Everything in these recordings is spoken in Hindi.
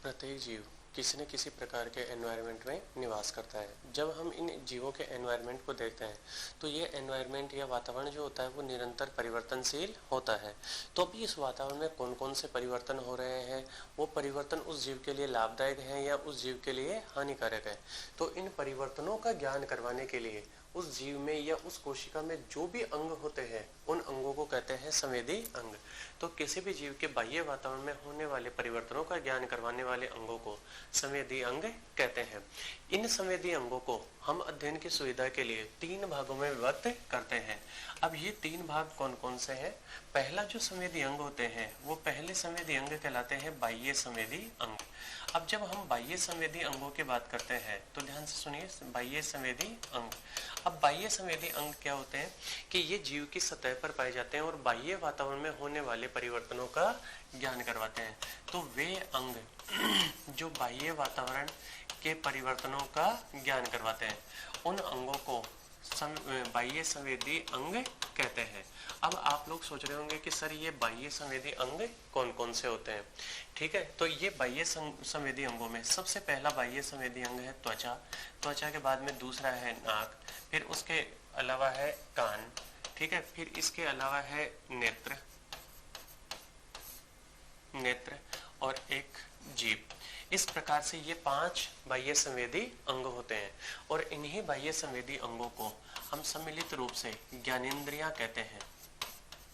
प्रत्येक जीव किसी न किसी प्रकार के एनवायरनमेंट में निवास करता है। जब हम इन जीवों के एनवायरनमेंट को देखते हैं तो ये एनवायरनमेंट या वातावरण जो होता है वो निरंतर परिवर्तनशील होता है। तो अभी इस वातावरण में कौन कौन से परिवर्तन हो रहे हैं, वो परिवर्तन उस जीव के लिए लाभदायक हैं या उस जीव के लिए हानिकारक है। तो इन परिवर्तनों का ज्ञान करवाने के लिए उस जीव में या उस कोशिका में जो भी अंग होते हैं उन अंगों को कहते हैं संवेदी अंग। तो किसी भी जीव के बाह्य वातावरण में होने वाले परिवर्तनों का ज्ञान करवाने वाले अंगों को संवेदी अंग कहते हैं। इन संवेदी अंगों को हम अध्ययन की सुविधा के लिए 3 भागों में विभक्त करते हैं। अब ये 3 भाग कौन कौन से हैं? पहला जो संवेदी अंग होते हैं वो पहले संवेदी अंग कहलाते हैं बाह्य संवेदी अंग। अब जब हम बाह्य संवेदी अंगों की बात करते हैं तो ध्यान से सुनिए, बाह्य संवेदी अंग। अब बाह्य संवेदी अंग क्या होते हैं कि ये जीव की सतह पर पाए जाते हैं और बाह्य वातावरण में होने वाले परिवर्तनों का ज्ञान करवाते हैं। तो वे अंग जो बाह्य वातावरण के परिवर्तनों का ज्ञान करवाते हैं उन अंगों को बाह्य संवेदी अंग कहते हैं। अब आप लोग सोच रहे होंगे कि सर ये बाह्य संवेदी अंग कौन कौन से होते हैं? ठीक है, तो ये बाह्य संवेदी अंगों में सबसे पहला बाह्य संवेदी अंग है त्वचा। त्वचा के बाद में दूसरा है नाक, फिर उसके अलावा है कान, ठीक है, फिर इसके अलावा है नेत्र और एक जीभ। इस प्रकार से ये 5 बाह्य संवेदी अंग होते हैं और इन्हीं बाह्य संवेदी अंगों को हम सम्मिलित रूप से ज्ञानेंद्रियां कहते हैं।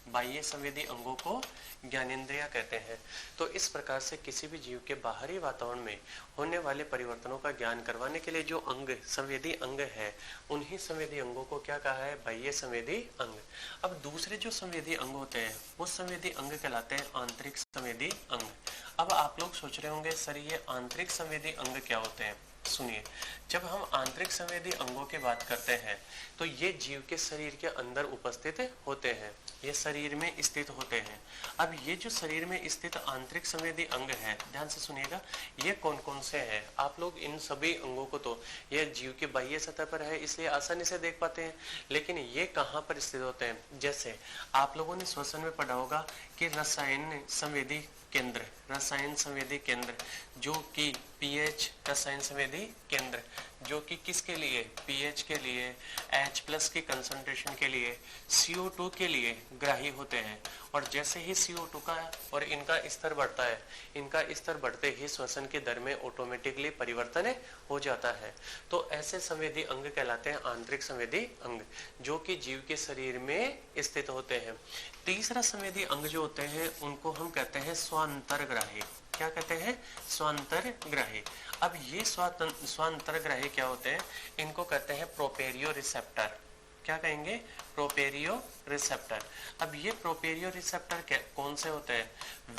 बाह्य संवेदी अंगों को ज्ञानेंद्रियां कहते हैं। तो इस प्रकार से किसी भी जीव के बाहरी वातावरण में होने वाले परिवर्तनों का ज्ञान करवाने के लिए जो अंग संवेदी अंग है उन्हीं संवेदी अंगों को क्या कहा है? बाह्य संवेदी अंग। अब दूसरे जो संवेदी अंग होते हैं वो संवेदी अंग कहलाते हैं आंतरिक संवेदी अंग। अब आप लोग सोच रहे होंगे सर ये आंतरिक संवेदी अंग क्या होते हैं? सुनिए, जब हम आंतरिक संवेदी अंगों की बात करते हैं तो ये जीव के शरीर के अंदर उपस्थित होते हैं, ये शरीर में स्थित होते हैं। अब ये जो शरीर में स्थित आंतरिक संवेदी अंग है, ध्यान से सुनिएगा, ये कौन कौन से हैं? आप लोग इन सभी अंगों को तो ये जीव के बाह्य सतह पर है इसलिए आसानी से देख पाते हैं, लेकिन ये कहाँ पर स्थित होते हैं? जैसे आप लोगों ने श्वसन में पढ़ा होगा कि रसायन संवेदी केंद्र, रसायन संवेदी केंद्र जो कि पीएच रसायन संवेदी केंद्र जो कि किसके लिए? पीएच के लिए, H+ की कंसंट्रेशन के लिए, CO2 के लिए ग्राही होते हैं। और जैसे ही CO2 का और इनका स्तर बढ़ता है, इनका स्तर बढ़ते ही श्वसन की दर में ऑटोमेटिकली परिवर्तन हो जाता है। तो ऐसे संवेदी अंग कहलाते हैं आंतरिक संवेदी अंग जो कि जीव के शरीर में स्थित होते हैं। तीसरा संवेदी अंग जो होते हैं उनको हम कहते हैं स्वांतरग्राही। क्या कहते हैं? स्वांतरग्राही। अब ये स्वांतरग्राही क्या होते हैं? इनको कहते हैं प्रोपेरियो रिसेप्टर। क्या कहेंगे? प्रोपेरियो रिसेप्टर। अब ये प्रोपेरियो रिसेप्टर कौन से होते हैं?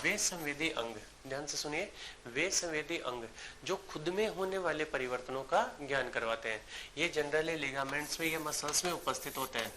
वे संवेदी अंग, ध्यान से सुनिए, वे संवेदी अंग जो खुद में होने वाले परिवर्तनों का ज्ञान करवाते हैं। ये जनरली लिगामेंट्स में या मसल्स में उपस्थित होते हैं,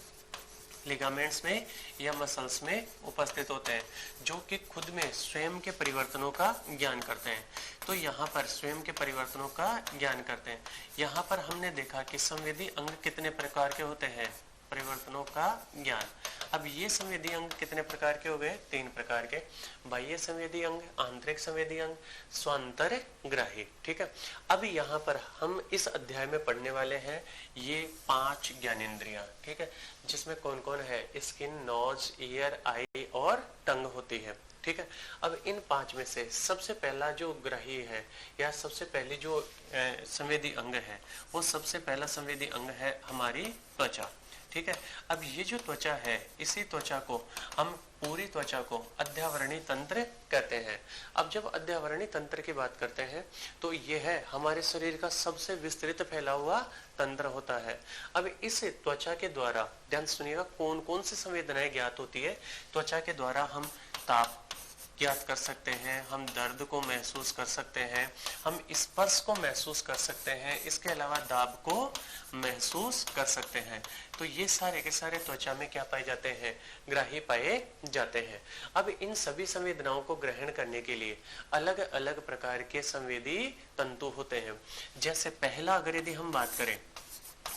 लिगामेंट्स में या मसल्स में उपस्थित होते हैं जो कि खुद में स्वयं के परिवर्तनों का ज्ञान करते हैं। तो यहाँ पर स्वयं के परिवर्तनों का ज्ञान करते हैं। यहाँ पर हमने देखा कि संवेदी अंग कितने प्रकार के होते हैं? परिवर्तनों का ज्ञान। अब ये संवेदी अंग कितने प्रकार के हो गए? 3 प्रकार के, बाह्य संवेदी अंग, आंतरिक संवेदी अंग, स्वांतरग्राही। ठीक है, अब यहाँ पर हम इस अध्याय में पढ़ने वाले हैं ये 5 ज्ञानेंद्रियां, ठीक है, जिसमें कौन कौन है? स्किन, नोज, ईयर, आई और टंग होती है। ठीक है, अब इन 5 में से सबसे पहला जो ग्राही है या सबसे पहली जो संवेदी अंग है वो सबसे पहला संवेदी अंग है हमारी त्वचा। ठीक है, अब ये जो त्वचा है इसी त्वचा को हम पूरी त्वचा को अध्यावरणी तंत्र कहते हैं। अब जब अध्यावरणी तंत्र की बात करते हैं तो यह है हमारे शरीर का सबसे विस्तृत फैला हुआ तंत्र होता है। अब इस त्वचा के द्वारा, ध्यान सुनिएगा, कौन कौन सी संवेदनाएं ज्ञात होती है? त्वचा के द्वारा हम ताप ज्ञात कर सकते हैं, हम दर्द को महसूस कर सकते हैं, हम स्पर्श को महसूस कर सकते हैं, इसके अलावा दाब को महसूस कर सकते हैं। तो ये सारे के सारे त्वचा में क्या पाए जाते हैं? ग्राही पाए जाते हैं। अब इन सभी संवेदनाओं को ग्रहण करने के लिए अलग अलग प्रकार के संवेदी तंतु होते हैं। जैसे पहला अगर यदि हम बात करें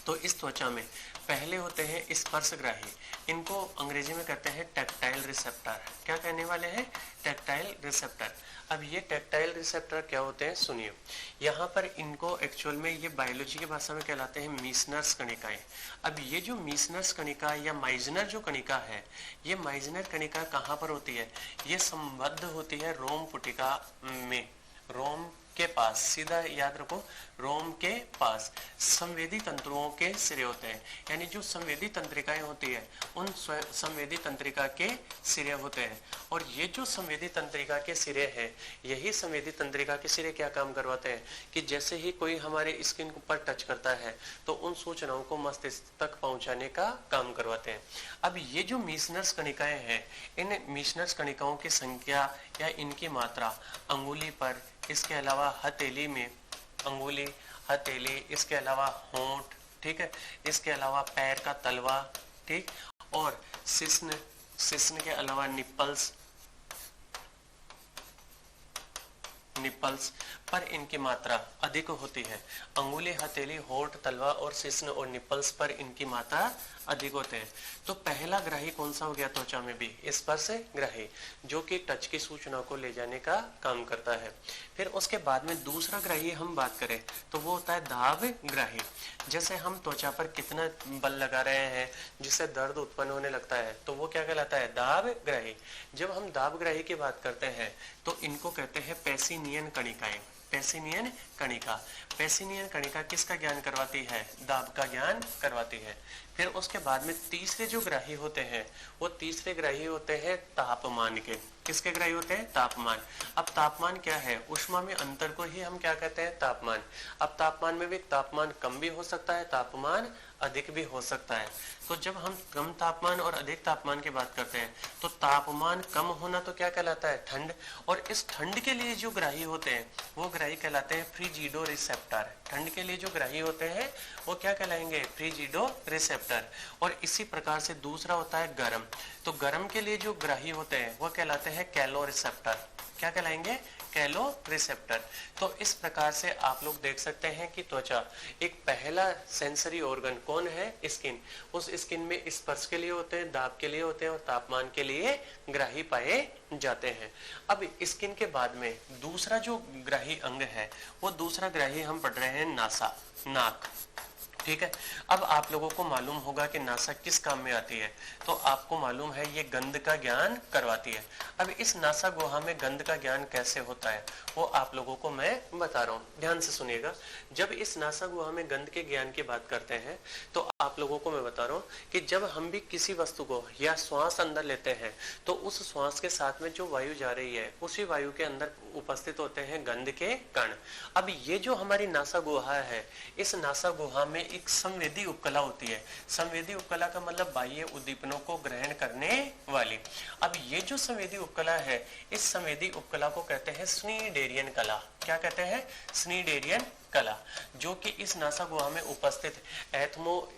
तो इस त्वचा में पहले होते हैं स्पर्शग्राही, इनको अंग्रेजी में कहते हैं टैक्टाइल रिसेप्टर। क्या कहने वाले हैं? Tactile receptor. अब ये टैक्टाइल रिसेप्टर क्या होते हैं सुनिए। यहाँ पर इनको एक्चुअल में ये बायोलॉजी की भाषा में कहलाते हैं मीसनर्स कणिकाएं। अब ये जो मीसनर्स कणिका या माइजनर जो कणिका है, ये माइजनर कणिका कहाँ पर होती है? ये संबद्ध होती है रोम पुटिका में, रोम के पास, सीधा याद रखो, रोम के पास संवेदी तंतुओं के सिरे होते हैं, यानी जो संवेदी तंत्रिकाएं होती है उन संवेदी तंत्रिका के सिरे होते हैं। और ये जो संवेदी तंत्रिका के सिरे हैं, यही संवेदी तंत्रिका के सिरे क्या काम करवाते हैं कि जैसे ही कोई हमारे स्किन पर टच करता है तो उन सूचनाओं को मस्तिष्क तक पहुंचाने का काम करवाते हैं। अब ये जो मीसनर्स कणिकाएं हैं, इन मीसनर्स कणिकाओं की संख्या या इनकी मात्रा अंगुली पर, इसके अलावा हथेली में, अंगुली, हथेली, इसके अलावा होंठ, ठीक है, इसके अलावा पैर का तलवा, ठीक, और सिस्न के अलावा निप्पल्स पर इनकी मात्रा अधिक होती है। अंगुली, हथेली, होंठ, तलवा और सिस्न और निप्पल्स पर इनकी मात्रा अधिक होते हैं। तो पहला ग्राही कौन सा हो गया त्वचा में भी? स्पर्श ग्राही, जो कि टच की सूचना को ले जाने का काम करता है। फिर उसके बाद में दूसरा ग्राही हम बात करें तो वो होता है दाब ग्राही। जैसे हम त्वचा पर कितना बल लगा रहे हैं जिससे दर्द उत्पन्न होने लगता है, तो वो क्या कहलाता है? दाब ग्राही। जब हम दाब ग्राही की बात करते हैं तो इनको कहते हैं पेसिनियन कणिकाएं। पेसिनियन कणिका, पेसिनियन कणिका किसका ज्ञान करवाती है? दाब का ज्ञान करवाती है। फिर उसके बाद में तीसरे जो ग्राही होते हैं, वो तीसरे ग्राही होते हैं तापमान के। किसके ग्राही होते हैं? तापमान। अब तापमान क्या है? ऊष्मा में अंतर को ही हम क्या कहते हैं? तापमान। अब तापमान में भी तापमान कम भी हो सकता है, तापमान अधिक भी हो सकता है। तो जब हम कम तापमान और अधिक तापमान की बात करते हैं तो तापमान कम होना तो क्या कहलाता है? ठंड। और इस ठंड के लिए जो ग्राही होते हैं वो ग्राही कहलाते हैं फ्रिजिडो रिसेप्टर। ठंड के लिए जो ग्राही होते हैं वो क्या कहलाएंगे? फ्रिजिडो रिसेप्टर। और इसी प्रकार से दूसरा होता है गर्म। तो गर्म के लिए जो ग्राही होते हैं वो कहलाते हैं कैलो रिसेप्टर। क्या कहलाएंगे? कैलो रिसेप्टर। तो इस प्रकार से आप लोग देख सकते हैं कि त्वचा एक पहला सेंसरी ऑर्गन कौन है? स्किन। उस स्किन में स्पर्श के लिए होते हैं, दाब के लिए होते हैं और तापमान के लिए ग्राही पाए जाते हैं। अब स्किन के बाद में दूसरा जो ग्राही अंग है वो दूसरा ग्राही हम पढ़ रहे हैं नासा, नाक, ठीक है। अब आप लोगों को मालूम होगा कि नासा किस काम में आती है, तो आपको मालूम है ये गंध का ज्ञान करवाती है। अब इस नासा गुहा में गंध का ज्ञान कैसे होता है वो आप लोगों को मैं बता रहा हूँ, ध्यान से सुनिएगा। जब इस नासा गुहा में गंध के ज्ञान की बात करते हैं तो आप लोगों को मैं बता रहा हूँ कि जब हम भी किसी वस्तु को या श्वास अंदर लेते हैं तो उस श्वास के साथ में जो वायु जा रही है उसी वायु के अंदर उपस्थित होते हैं गंध के कण। अब ये जो हमारी नासा गुहा है, इस नासा गुहा में एक संवेदी उपकला होती है। संवेदी उपकला का मतलब बाह्य उद्दीपनों को ग्रहण करने वाली। अब ये जो संवेदी उपकला है, इस संवेदी उपकला को कहते हैं स्नीडेरियन कला। क्या कहते हैं? स्नीडेरियन कला, जो कि इस नासा गुहा में उपस्थित एथमो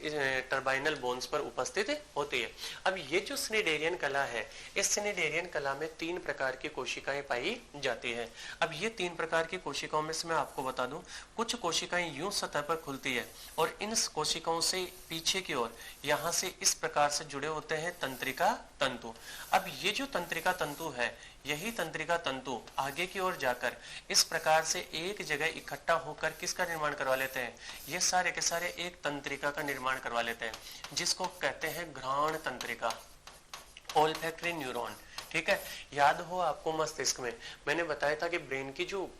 टर्बाइनल बोन्स पर उपस्थित होती है। अब ये जो स्नीडेरियन कला है, इस स्नीडेरियन कला में 3 प्रकार की कोशिकाएं पाई जाती है। अब ये 3 प्रकार की कोशिकाओं में से मैं आपको बता दूं, कुछ कोशिकाएं यूं सतह पर खुलती है और इन कोशिकाओं से पीछे की ओर यहाँ से इस प्रकार से जुड़े होते हैं तंत्रिका तंतु। अब ये जो तंत्रिका तंतु है, यही तंत्रिका तंतु आगे की ओर जाकर इस प्रकार से एक जगह इकट्ठा होकर किसका निर्माण करवा लेते हैं? ये सारे के सारे एक तंत्रिका का निर्माण करवा लेते हैं, जिसको कहते हैं घ्राण तंत्रिका, ओल्फैक्टरी न्यूरॉन। ठीक है, याद हो आपको मस्तिष्क में मैंने बताया था कि ब्रेन की जो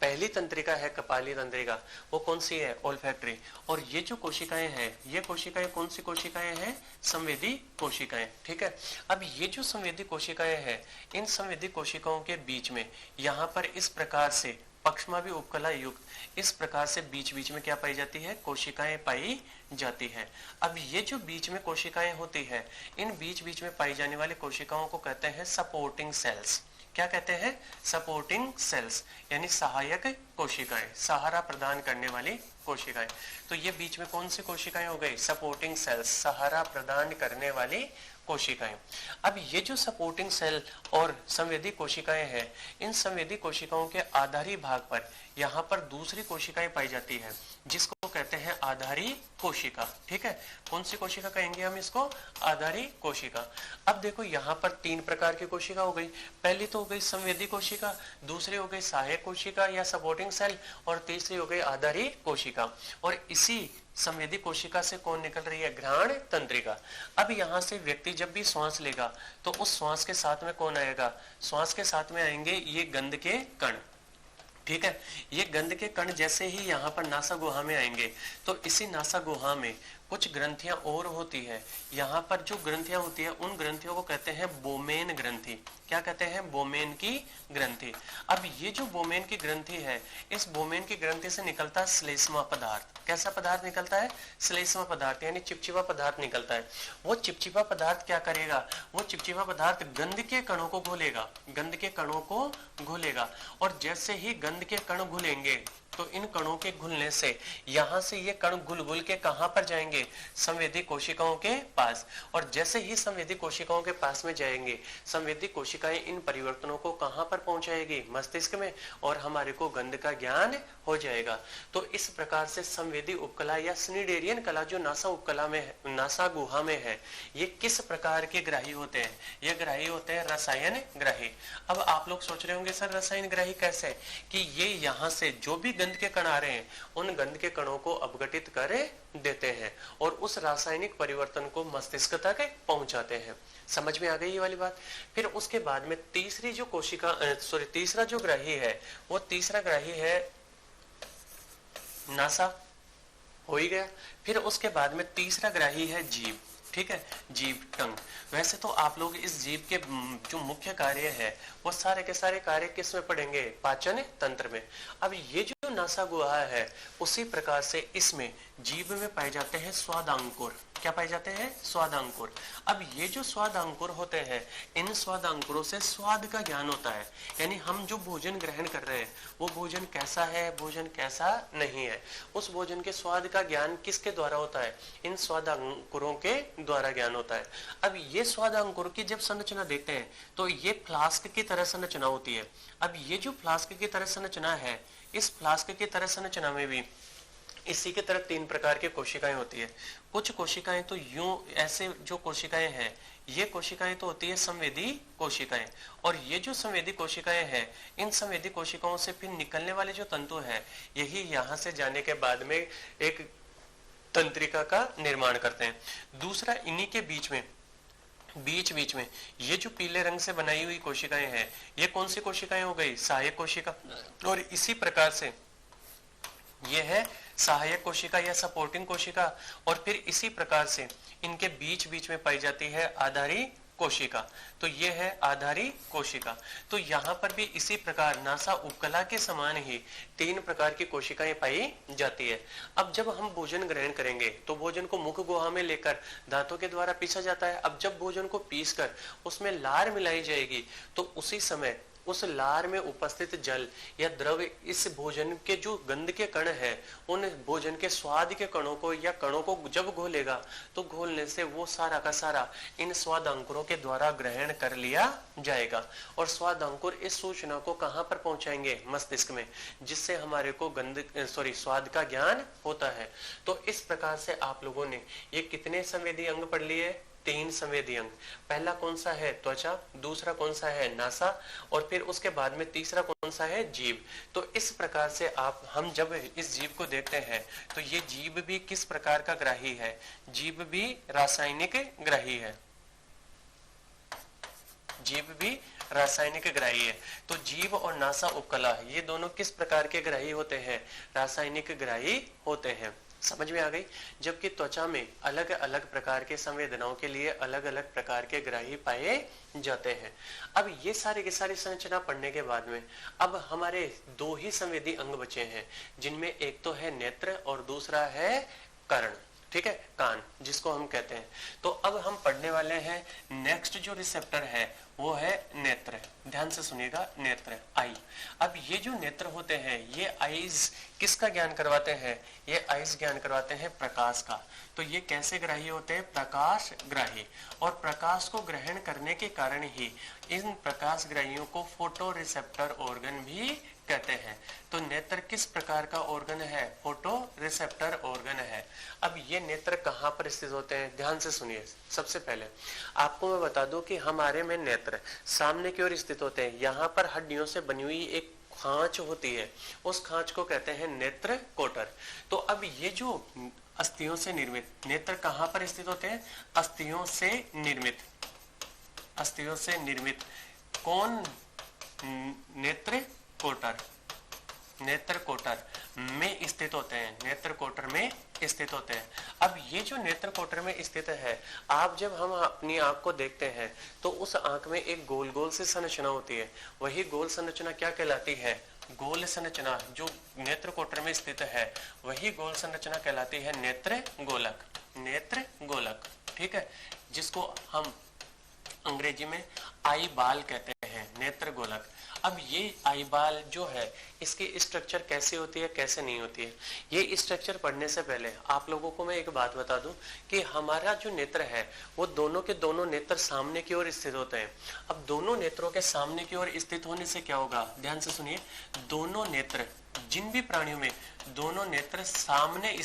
पहली तंत्रिका है कपाली तंत्रिका, वो कौन सी है? ओल्फैक्टरी। और ये जो कोशिकाएं हैं, ये कोशिकाएं कौन सी कोशिकाएं हैं? संवेदी कोशिकाएं। ठीक है, अब ये जो संवेदी कोशिकाएं हैं, इन संवेदी कोशिकाओं के बीच में यहाँ पर इस प्रकार से पक्षमावी उपकला युक्त इस प्रकार से बीच बीच में क्या पाई जाती है? कोशिकाएं पाई जाती है। अब ये जो बीच में कोशिकाएं होती है, इन बीच बीच में पाई जाने वाली कोशिकाओं को कहते हैं सपोर्टिंग सेल्स। क्या कहते हैं? सपोर्टिंग सेल्स, यानी सहायक कोशिकाएं, सहारा प्रदान करने वाली कोशिकाएं। तो ये बीच में कौन सी कोशिकाएं हो गई? सपोर्टिंग सेल्स, सहारा प्रदान करने वाली कोशिकाएं। अब ये जो सपोर्टिंग सेल और संवेदी कोशिकाएं हैं, इन संवेदी कोशिकाओं के आधारी भाग पर यहाँ पर दूसरी कोशिकाएं पाई जाती है, जिसको कहते हैं आधारी कोशिका। ठीक है, कौन सी कोशिका कहेंगे हम इसको? आधारी कोशिका। अब देखो यहाँ पर 3 प्रकार की कोशिका हो गई। पहली तो हो गई संवेदी कोशिका, दूसरी हो गई सहायक कोशिका या सपोर्टिंग सेल, और तीसरी हो गई आधारी कोशिका। और इसी संवेदी कोशिका से कौन निकल रही है? घ्राण तंत्रिका। अब यहाँ से व्यक्ति जब भी श्वास लेगा तो उस श्वास के साथ में कौन आएगा? श्वास के साथ में आएंगे ये गंध के कण। ठीक है, ये गंध के कण जैसे ही यहाँ पर नासा गुहा में आएंगे तो इसी नासा गुहा में कुछ ग्रंथियां और होती है। यहाँ पर जो ग्रंथियां होती है उन ग्रंथियों को कहते हैं बोमेन ग्रंथि। क्या कहते हैं? बोमेन की ग्रंथि। अब ये जो बोमेन की ग्रंथि है, इस बोमेन की ग्रंथि से निकलता है श्लेष्मा पदार्थ। कैसा पदार्थ निकलता है? श्लेष्मा पदार्थ, यानी चिपचिपा पदार्थ निकलता है। वो चिपचिपा पदार्थ क्या करेगा? वो चिपचिपा पदार्थ गंध के कणों को घोलेगा, गंध के कणों को घोलेगा। और जैसे ही गंध के कण घुलेंगे तो इन कणों के घुलने से यहां से ये कण घुल घुल के कहां पर जाएंगे? संवेदी कोशिकाओं के पास। और जैसे ही संवेदी कोशिकाओं के पास में जाएंगे, संवेदी कोशिकाएं इन परिवर्तनों को कहां पर पहुंचाएगी? मस्तिष्क में, और हमारे को गंध का ज्ञान हो जाएगा। तो इस प्रकार से संवेदी उपकला या स्निडेरियन कला जो नासा उपकला में है, नासा गुहा में है, ये किस प्रकार के ग्राही होते हैं? ये ग्राही होते हैं रसायन ग्राही। अब आप लोग सोच रहे होंगे सर रसायन ग्राही कैसे? कि ये यहाँ से जो भी गंध के कण आ रहे हैं उन गंध के कणों को अपघटित कर देते हैं और उस रासायनिक परिवर्तन को मस्तिष्क तक पहुंचाते हैं। समझ में आ गई ये वाली बात? फिर उसके बाद में तीसरी जो कोशिका तीसरा जो ग्राही है, वो तीसरा ग्राही है नासा, हो ही गया। फिर उसके बाद में तीसरा ग्राही है जीभ। ठीक है, जीभ, टंग। वैसे तो आप लोग इस जीभ के जो मुख्य कार्य है वो सारे के सारे कार्य किस में पढ़ेंगे? पाचन तंत्र में। अब ये जो नासा गुहा है उसी प्रकार से इसमें जीभ में पाए जाते हैं स्वादांकुर। क्या पाए जाते हैं? स्वादांकुर। अब ये जो स्वादांकुर होते हैं, इन स्वादांकुरों से स्वाद का ज्ञान होता है, यानी हम जो भोजन ग्रहण कर रहे हैं वो भोजन कैसा है, भोजन कैसा नहीं है, उस भोजन के स्वाद का ज्ञान किसके द्वारा होता है? इन स्वादांकुरों के द्वारा ज्ञान होता है। अब ये स्वादांकुर की जब संरचना देखते हैं तो ये फ्लास्क की तरह संरचना होती है। अब ये जो फ्लास्क की तरह संरचना है, इस फ्लास्क की तरह संरचना में भी इसी के तरह 3 प्रकार की कोशिकाएं होती है। कुछ कोशिकाएं तो यूं ऐसे जो कोशिकाएं हैं, ये कोशिकाएं तो होती है संवेदी कोशिकाएं, और ये जो संवेदी कोशिकाएं हैं, इन संवेदी कोशिकाओं से फिर निकलने वाले जो तंतु है, यही यहाँ से जाने के बाद में एक तंत्रिका का निर्माण करते हैं। दूसरा, इन्हीं के बीच में ये जो पीले रंग से बनाई हुई कोशिकाएं हैं, ये कौन सी कोशिकाएं हो गई? सहायक कोशिका। और इसी प्रकार से ये है सहायक कोशिका या सपोर्टिंग कोशिका, और फिर इसी प्रकार से इनके बीच बीच में पाई जाती है आधारी कोशिका। तो ये है आधारी कोशिका। तो यहाँ पर भी इसी प्रकार नासा उपकला के समान ही 3 प्रकार की कोशिकाएं पाई जाती है। अब जब हम भोजन ग्रहण करेंगे तो भोजन को मुख गुहा में लेकर दांतों के द्वारा पीसा जाता है। अब जब भोजन को पीसकर उसमें लार मिलाई जाएगी तो उसी समय उस लार में उपस्थित जल या द्रव इस भोजन के जो गंध के कण है, उन भोजन के स्वाद के कणों को या कणों को जब घोलेगा तो घोलने से वो सारा का सारा इन स्वादांकुरों के द्वारा ग्रहण कर लिया जाएगा। और स्वादांकुर इस सूचना को कहां पर पहुंचाएंगे? मस्तिष्क में, जिससे हमारे को स्वाद का ज्ञान होता है। तो इस प्रकार से आप लोगों ने ये कितने संवेदी अंग पढ़ लिए? 3 संवेदी अंग। पहला कौन सा है? त्वचा। दूसरा कौन सा है? नासा। और फिर उसके बाद में तीसरा कौन सा है? जीभ। तो इस प्रकार से हम जब इस जीभ को देखते हैं तो ये जीभ भी किस प्रकार का ग्राही है? जीभ भी रासायनिक ग्राही है। जीभ भी रासायनिक ग्राही है। तो जीभ और नासा उपकला ये दोनों किस प्रकार के ग्राही होते हैं? रासायनिक ग्राही होते हैं। समझ में आ गई? जबकि त्वचा में अलग अलग प्रकार के संवेदनाओं के लिए अलग अलग प्रकार के ग्राही पाए जाते हैं। अब ये सारी की सारी संरचना पढ़ने के बाद में अब हमारे 2 ही संवेदी अंग बचे हैं, जिनमें एक तो है नेत्र और दूसरा है कर्ण। ठीक है, कान जिसको हम कहते हैं। तो अब हम पढ़ने वाले हैं नेक्स्ट जो रिसेप्टर है वो है नेत्र। ध्यान से सुनिएगा, नेत्र, आई। अब ये जो नेत्र होते हैं ये आईज किसका ज्ञान करवाते हैं? ये आईज ज्ञान करवाते हैं प्रकाश का। तो ये कैसे ग्राही होते हैं? प्रकाश ग्राही। और प्रकाश को ग्रहण करने के कारण ही इन प्रकाश ग्राहियों को फोटो रिसेप्टर ऑर्गन भी कहते हैं। तो नेत्र किस प्रकार का ऑर्गन है? फोटो रिसेप्टर ऑर्गन है। अब ये नेत्र कहाँ पर स्थित होते हैं? ध्यान से सुनिए। सबसे पहले आपको मैं बता दूं कि हमारे में नेत्र सामने की ओर स्थित होते हैं। यहाँ पर हड्डियों से बनी हुई एक खांच होती है, उस खांच को कहते हैं नेत्र कोटर। तो अब ये जो अस्थियों से निर्मित नेत्र कहाँ पर स्थित होते हैं? अस्थियों से निर्मित, अस्थियों से निर्मित कौन? नेत्र कोटर, नेत्र कोटर में स्थित होते हैं, नेत्र कोटर में स्थित होते हैं। अब ये जो नेत्र कोटर में स्थित है, आप जब हम अपनी आंख को देखते हैं तो उस आंख में एक गोल गोल सी संरचना होती है। वही गोल संरचना क्या कहलाती है? गोल संरचना जो नेत्र कोटर में स्थित है वही गोल संरचना कहलाती है नेत्र गोलक, नेत्र गोलक। ठीक है, जिसको हम अंग्रेजी में आई बाल कहते हैं, नेत्र गोलक। अब ये आई बाल जो है इसकी स्ट्रक्चर कैसे होती है, कैसे नहीं होती है, ये स्ट्रक्चर पढ़ने से पहले आप लोगों को मैं एक बात बता दूं कि हमारा जो नेत्र है वो दोनों के दोनों नेत्र सामने की ओर स्थित होते हैं। अब दोनों नेत्रों के सामने की ओर स्थित होने से क्या होगा? ध्यान से सुनिए। दोनों नेत्र, जिन भी प्राणियों में दोनों नेत्र सामने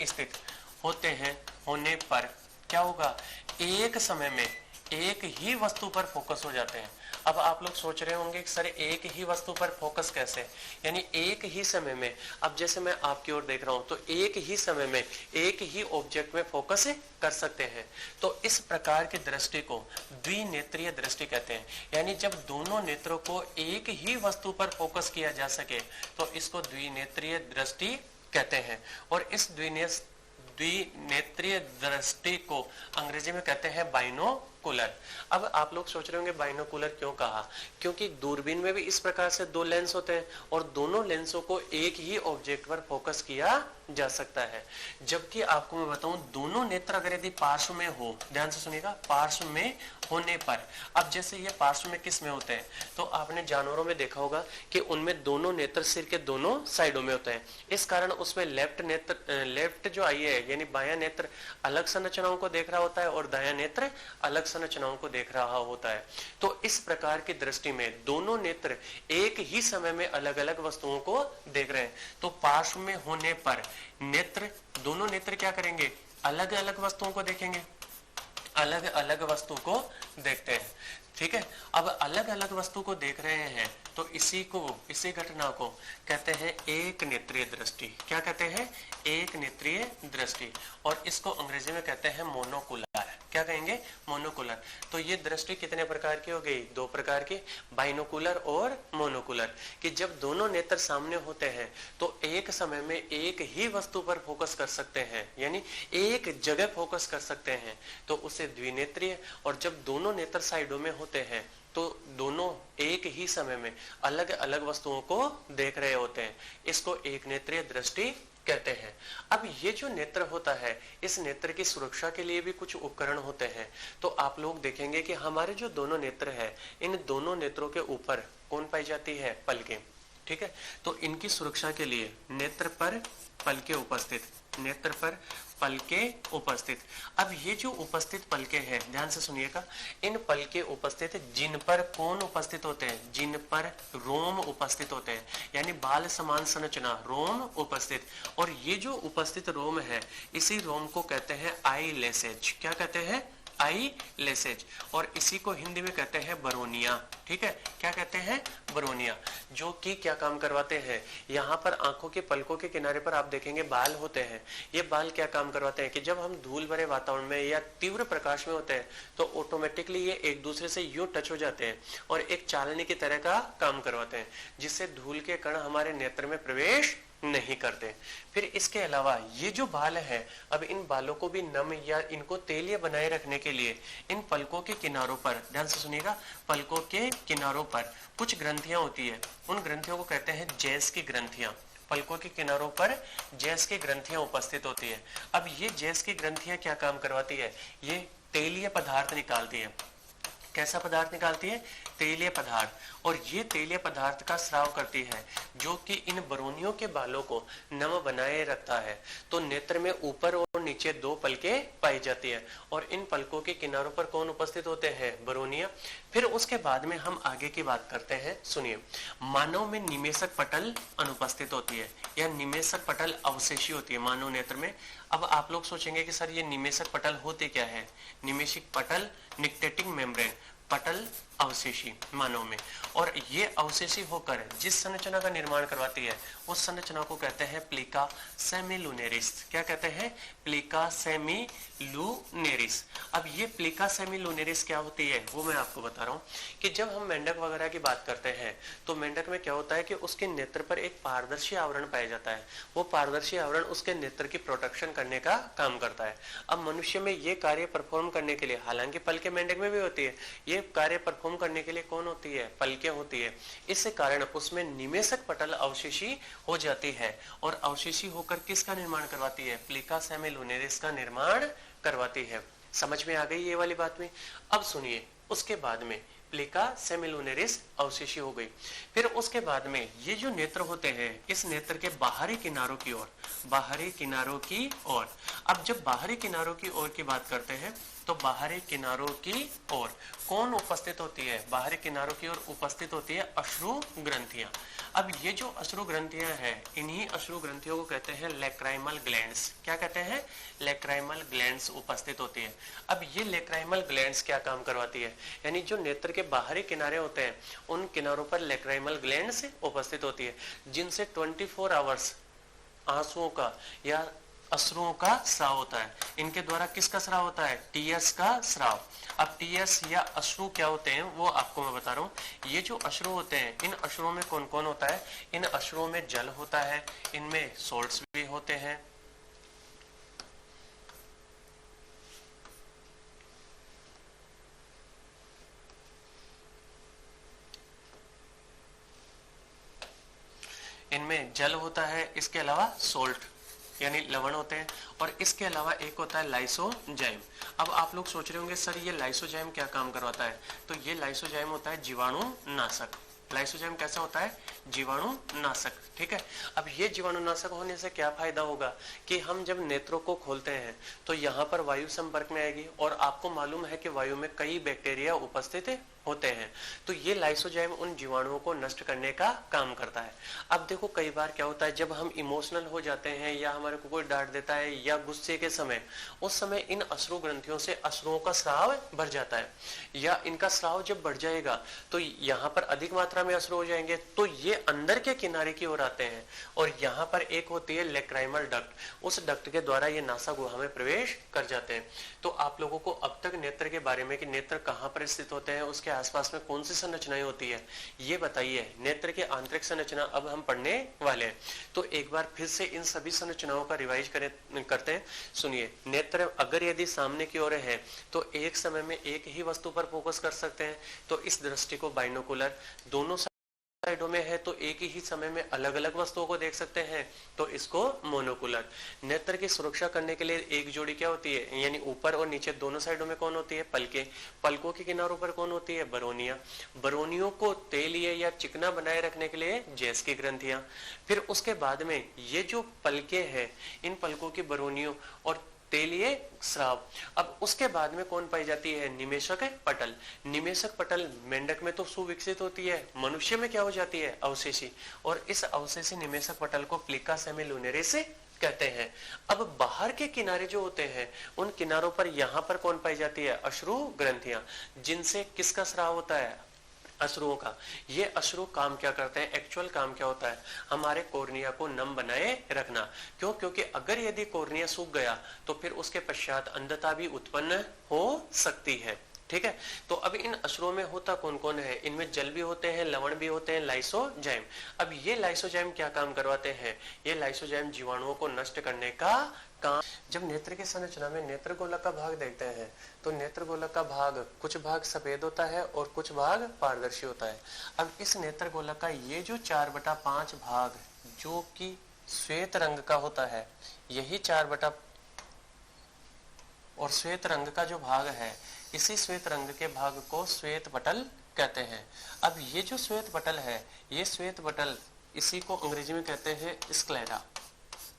स्थित होते हैं, होने पर क्या होगा? एक समय में एक ही वस्तु पर फोकस हो जाते हैं। अब आप लोग सोच रहे होंगे कि सर एक ही वस्तु पर फोकस कैसे? यानी एक ही समय में, अब जैसे मैं आपकी ओर देख रहा हूं तो एक ही समय में एक ही ऑब्जेक्ट में फोकस कर सकते हैं। तो इस प्रकार की दृष्टि को द्विनेत्रीय दृष्टि कहते हैं। यानी जब दोनों नेत्रों को एक ही वस्तु पर फोकस किया जा सके तो इसको द्विनेत्रीय दृष्टि कहते हैं। और इस द्विनेत्रीय दृष्टि को अंग्रेजी में कहते हैं बाइनोकुलर। अब आप लोग सोच रहे होंगे बाइनोकुलर क्यों कहा? क्योंकि दूरबीन में भी इस प्रकार से दो लेंस होते हैं और दोनों लेंसों को एक ही ऑब्जेक्ट पर फोकस किया जा सकता है। जबकि आपको मैं बताऊं, दोनों नेत्र अगर यदि पार्श्व में हो, ध्यान से सुनिएगा, पार्श्व में होने पर, अब जैसे ये पार्श्व में किस में होते हैं? तो आपने जानवरों में देखा होगा कि उनमें दोनों नेत्र सिर के दोनों साइडों में होते हैं। इस कारण उसमें लेफ्ट जो आई है यानी बायां नेत्र अलग संरचनाओं को देख रहा होता है और दायां नेत्र अलग संरचनाओं को देख रहा होता है। तो इस प्रकार की दृष्टि में दोनों नेत्र एक ही समय में अलग अलग वस्तुओं को देख रहे हैं। तो पार्श्व में होने पर नेत्र, दोनों नेत्र क्या करेंगे? अलग अलग वस्तुओं को देखेंगे, अलग अलग वस्तु को देखते हैं। ठीक है, अब अलग अलग वस्तु को देख रहे हैं तो इसी घटना को कहते हैं एक नेत्रीय दृष्टि। क्या कहते हैं? एक नेत्रीय दृष्टि। और इसको अंग्रेजी में कहते हैं मोनोकुलर। क्या कहेंगे? मोनोकुलर। तो ये दृष्टि कितने प्रकार की हो गई? दो प्रकार की, बाइनोकुलर और मोनोकुलर। कि जब दोनों नेत्र सामने होते हैं तो एक समय में एक ही वस्तु पर फोकस कर सकते हैं, यानी एक जगह फोकस कर सकते हैं, तो उसे द्विनेत्रीय। और जब दोनों नेत्र साइडों में होते हैं तो दोनों एक ही समय में अलग अलग वस्तुओं को देख रहे होते हैं। इसको एक नेत्रीय दृष्टि कहते हैं। अब ये जो नेत्र होता है, इस नेत्र की सुरक्षा के लिए भी कुछ उपकरण होते हैं। तो आप लोग देखेंगे कि हमारे जो दोनों नेत्र है, इन दोनों नेत्रों के ऊपर कौन पाई जाती है? पलकें। ठीक है, तो इनकी सुरक्षा के लिए नेत्र पर पलकें उपस्थित, नेत्र पर पलके उपस्थित। अब ये जो उपस्थित पलके हैं, ध्यान से सुनिएगा, इन पलके उपस्थित, जिन पर कौन उपस्थित होते हैं? जिन पर रोम उपस्थित होते हैं, यानी बाल समान संरचना, रोम उपस्थित। और ये जो उपस्थित रोम है, इसी रोम को कहते हैं आईलेसेज। क्या कहते हैं? आईलेसेज। और इसी को हिंदी में कहते हैं बरोनिया। ठीक है, क्या कहते हैं? बरोनिया। जो कि क्या काम करवाते हैं? यहाँ पर आंखों के पलकों के किनारे पर आप देखेंगे बाल होते हैं। ये बाल क्या काम करवाते हैं कि जब हम धूल भरे वातावरण में या तीव्र प्रकाश में होते हैं तो ऑटोमेटिकली ये एक दूसरे से यूं टच हो जाते हैं और एक चालनी की तरह का काम करवाते हैं, जिससे धूल के कण हमारे नेत्र में प्रवेश नहीं करते। फिर इसके अलावा ये जो बाल है, अब इन बालों को भी नम या इनको तेलीय बनाए रखने के लिए इन पलकों के किनारों पर, ध्यान से सुनिएगा, पलकों के किनारों पर कुछ ग्रंथियां होती है। उन ग्रंथियों को कहते हैं जैस की ग्रंथियां। पलकों के किनारों पर जैस की ग्रंथियां उपस्थित होती है। अब ये जैस की ग्रंथियां क्या काम करवाती है? ये तेलीय पदार्थ निकालती है। कैसा पदार्थ निकालती है? तेलीय पदार्थ, और ये तेलीय पदार्थ का स्राव करती है जो कि इन बरोनियों के बालों को नम बनाए रखता है। तो नेत्र में ऊपर और नीचे दो पलकें पाई जाती है और इन पलकों के किनारों पर कौन उपस्थित होते हैं? बरोनिया। फिर उसके बाद में हम आगे की बात करते हैं। सुनिए, मानव में निमेषक पटल अनुपस्थित होती है या निमेषक पटल अवशेषी होती है मानव नेत्र में। अब आप लोग सोचेंगे कि सर ये निमेषक पटल होते क्या है? निमेषक पटल निक्टेटिंग मेम्ब्रेन, पटल अवशेषी मानव में, और ये अवशेषी होकर जिस संरचना का निर्माण करवाती है उस संरचना को कहते हैं प्लिका सेमिलुनेरिस। क्या कहते हैं? प्लिका सेमिलुनेरिस। अब ये प्लिका सेमिलुनेरिस क्या होती है वो मैं आपको बता रहा हूँ कि जब हम मेंढक वगैरह की बात करते हैं तो मेंढक में क्या होता है कि उसके नेत्र पर एक पारदर्शी आवरण पाया जाता है। वो पारदर्शी आवरण उसके नेत्र की प्रोटेक्शन करने का काम करता है। अब मनुष्य में ये कार्य परफॉर्म करने के लिए, हालांकि पलके मेंढक में भी होती है, ये कार्य परफॉर्म करने के लिए कौन होती है? पलके होती है। इस कारण उसमें निमेषक पटल अवशेषी हो जाती है और अवशेषी होकर किसका निर्माण करवाती है? प्लिका सेमिलुनेरिस का निर्माण करवाती है। समझ में आ गई ये वाली बात में? अब सुनिए, उसके बाद में प्लिका सेमिलुनेरिस अवशेषी हो गई। फिर उसके बाद में ये जो नेत्र होते हैं, इस नेत्र के बाहरी किनारों की ओर, बाहरी किनारों की ओर, अब जब बाहरी किनारों की ओर की बात करते हैं तो बाहरी किनारों की ओर कौन उपस्थित होती है? बाहरी किनारों की ओर उपस्थित होती है अश्रु ग्रंथियां। अब ये जो अश्रु ग्रंथियां हैं, इन्हीं अश्रु ग्रंथियों को कहते हैं लैक्राइमल ग्लैंड्स। क्या कहते हैं? लैक्राइमल ग्लैंड्स उपस्थित होती है। अब ये लैक्राइमल ग्लैंड्स क्या काम करवाती है? यानी जो नेत्र के बाहरी किनारे होते हैं उन किनारों पर लैक्राइमल ग्लैंड्स उपस्थित होती है, जिनसे 24 आवर्स आंसुओं का या अश्रुओं का स्राव होता है। इनके द्वारा किसका स्राव होता है? टीएस का स्राव। अब टीएस या अश्रु क्या होते हैं वो आपको मैं बता रहा हूँ। ये जो अश्रु होते हैं, इन अश्रुओं में कौन कौन होता है? इन अश्रुओं में जल होता है, इनमें सोल्ट्स भी होते हैं, इनमें जल होता है, इसके अलावा सोल्ट यानी लवण होते हैं, और इसके अलावा एक होता है लाइसोजाइम। अब आप लोग सोच रहे होंगे सर ये लाइसोजाइम क्या काम करवाता है? तो ये लाइसोजाइम होता है जीवाणुनाशक। लाइसोजाइम कैसा होता है? जीवाणुनाशक। ठीक है। अब ये जीवाणुनाशक होने से क्या फायदा होगा कि हम जब नेत्रों को खोलते हैं तो यहाँ पर वायु संपर्क में आएगी, और आपको मालूम है कि वायु में कई बैक्टीरिया उपस्थित होते हैं, तो ये लाइसोजाइम उन जीवाणुओं को नष्ट करने का काम करता है। अब देखो कई बार क्या होता है, जब हम इमोशनल हो जाते हैं या हमारे को कोई डांट देता है या गुस्से के समय, उस समय इन अश्रु ग्रंथियों से अश्रुओं का स्राव बढ़ जाता है, या इनका स्राव जब बढ़ जाएगा तो यहाँ पर अधिक मात्रा में अश्रु हो जाएंगे, तो ये अंदर के किनारे की ओर आते हैं, और यहाँ पर एक होती है लैक्राइमल डक्ट, उस डक्ट के द्वारा ये नासा गुहा में प्रवेश कर जाते हैं। तो आप लोगों को अब तक नेत्र के बारे में कि नेत्र कहाँ पर स्थित होते हैं, उसके आसपास में कौन सी संरचनाएं होती है, ये बताइए। नेत्र के आंतरिक संरचना अब हम पढ़ने वाले हैं, तो एक बार फिर से इन सभी संरचनाओं का रिवाइज करते हैं। सुनिए, नेत्र अगर यदि सामने की ओर है तो एक समय में एक ही वस्तु पर फोकस कर सकते हैं, तो इस दृष्टि को बाइनोकुलर, दोनों साइडों में है तो एक ही समय में अलग अलग वस्तुओं को देख सकते हैं, तो इसको मोनोकुलर। नेत्र की सुरक्षा करने के लिए एक जोड़ी क्या होती है, यानी ऊपर और नीचे दोनों साइडों में कौन होती है? पलके। पलकों के किनारों पर कौन होती है? बरोनिया। बरोनियों को तेलीय या चिकना बनाए रखने के लिए जैस की ग्रंथियां। फिर उसके बाद में ये जो पलके हैं, इन पलकों की बरोनियों और तेलीय स्राव। अब उसके बाद में कौन पाई जाती है? निमेषक पटल। निमेषक पटल मेंढक में तो सुविकसित होती है, मनुष्य में क्या हो जाती है? अवशेषी। और इस अवशेषी निमेषक पटल को प्लिका सेमिलुनेरिस कहते हैं। अब बाहर के किनारे जो होते हैं उन किनारों पर यहाँ पर कौन पाई जाती है? अश्रु ग्रंथियां, जिनसे किसका स्राव होता है? अश्रुओं का। ये अश्रु काम क्या करते हैं? एक्चुअल काम क्या होता है? हमारे कोर्निया को नम बनाए रखना। क्यों? क्योंकि अगर यदि कोर्निया सूख गया तो फिर उसके पश्चात अंधता भी उत्पन्न हो सकती है। ठीक है। तो अब इन अश्रुओं में होता कौन कौन है? इनमें जल भी होते हैं, लवण भी होते हैं, लाइसोजाइम। अब ये लाइसोजाइम क्या काम करवाते हैं? ये लाइसोजाइम जीवाणुओं को नष्ट करने का काम। जब नेत्र की संरचना में नेत्र गोलक का भाग देखते हैं तो नेत्र गोलक का भाग, कुछ भाग सफेद होता है और कुछ भाग पारदर्शी होता है। अब इस नेत्र गोलक का ये जो 4/5 भाग जो कि श्वेत रंग का होता है, यही 4/, और श्वेत रंग का जो भाग है, इसी श्वेत रंग के भाग को श्वेत पटल कहते हैं। अब ये जो श्वेत पटल है, ये श्वेत पटल, इसी को अंग्रेजी में कहते हैं स्क्लेरा,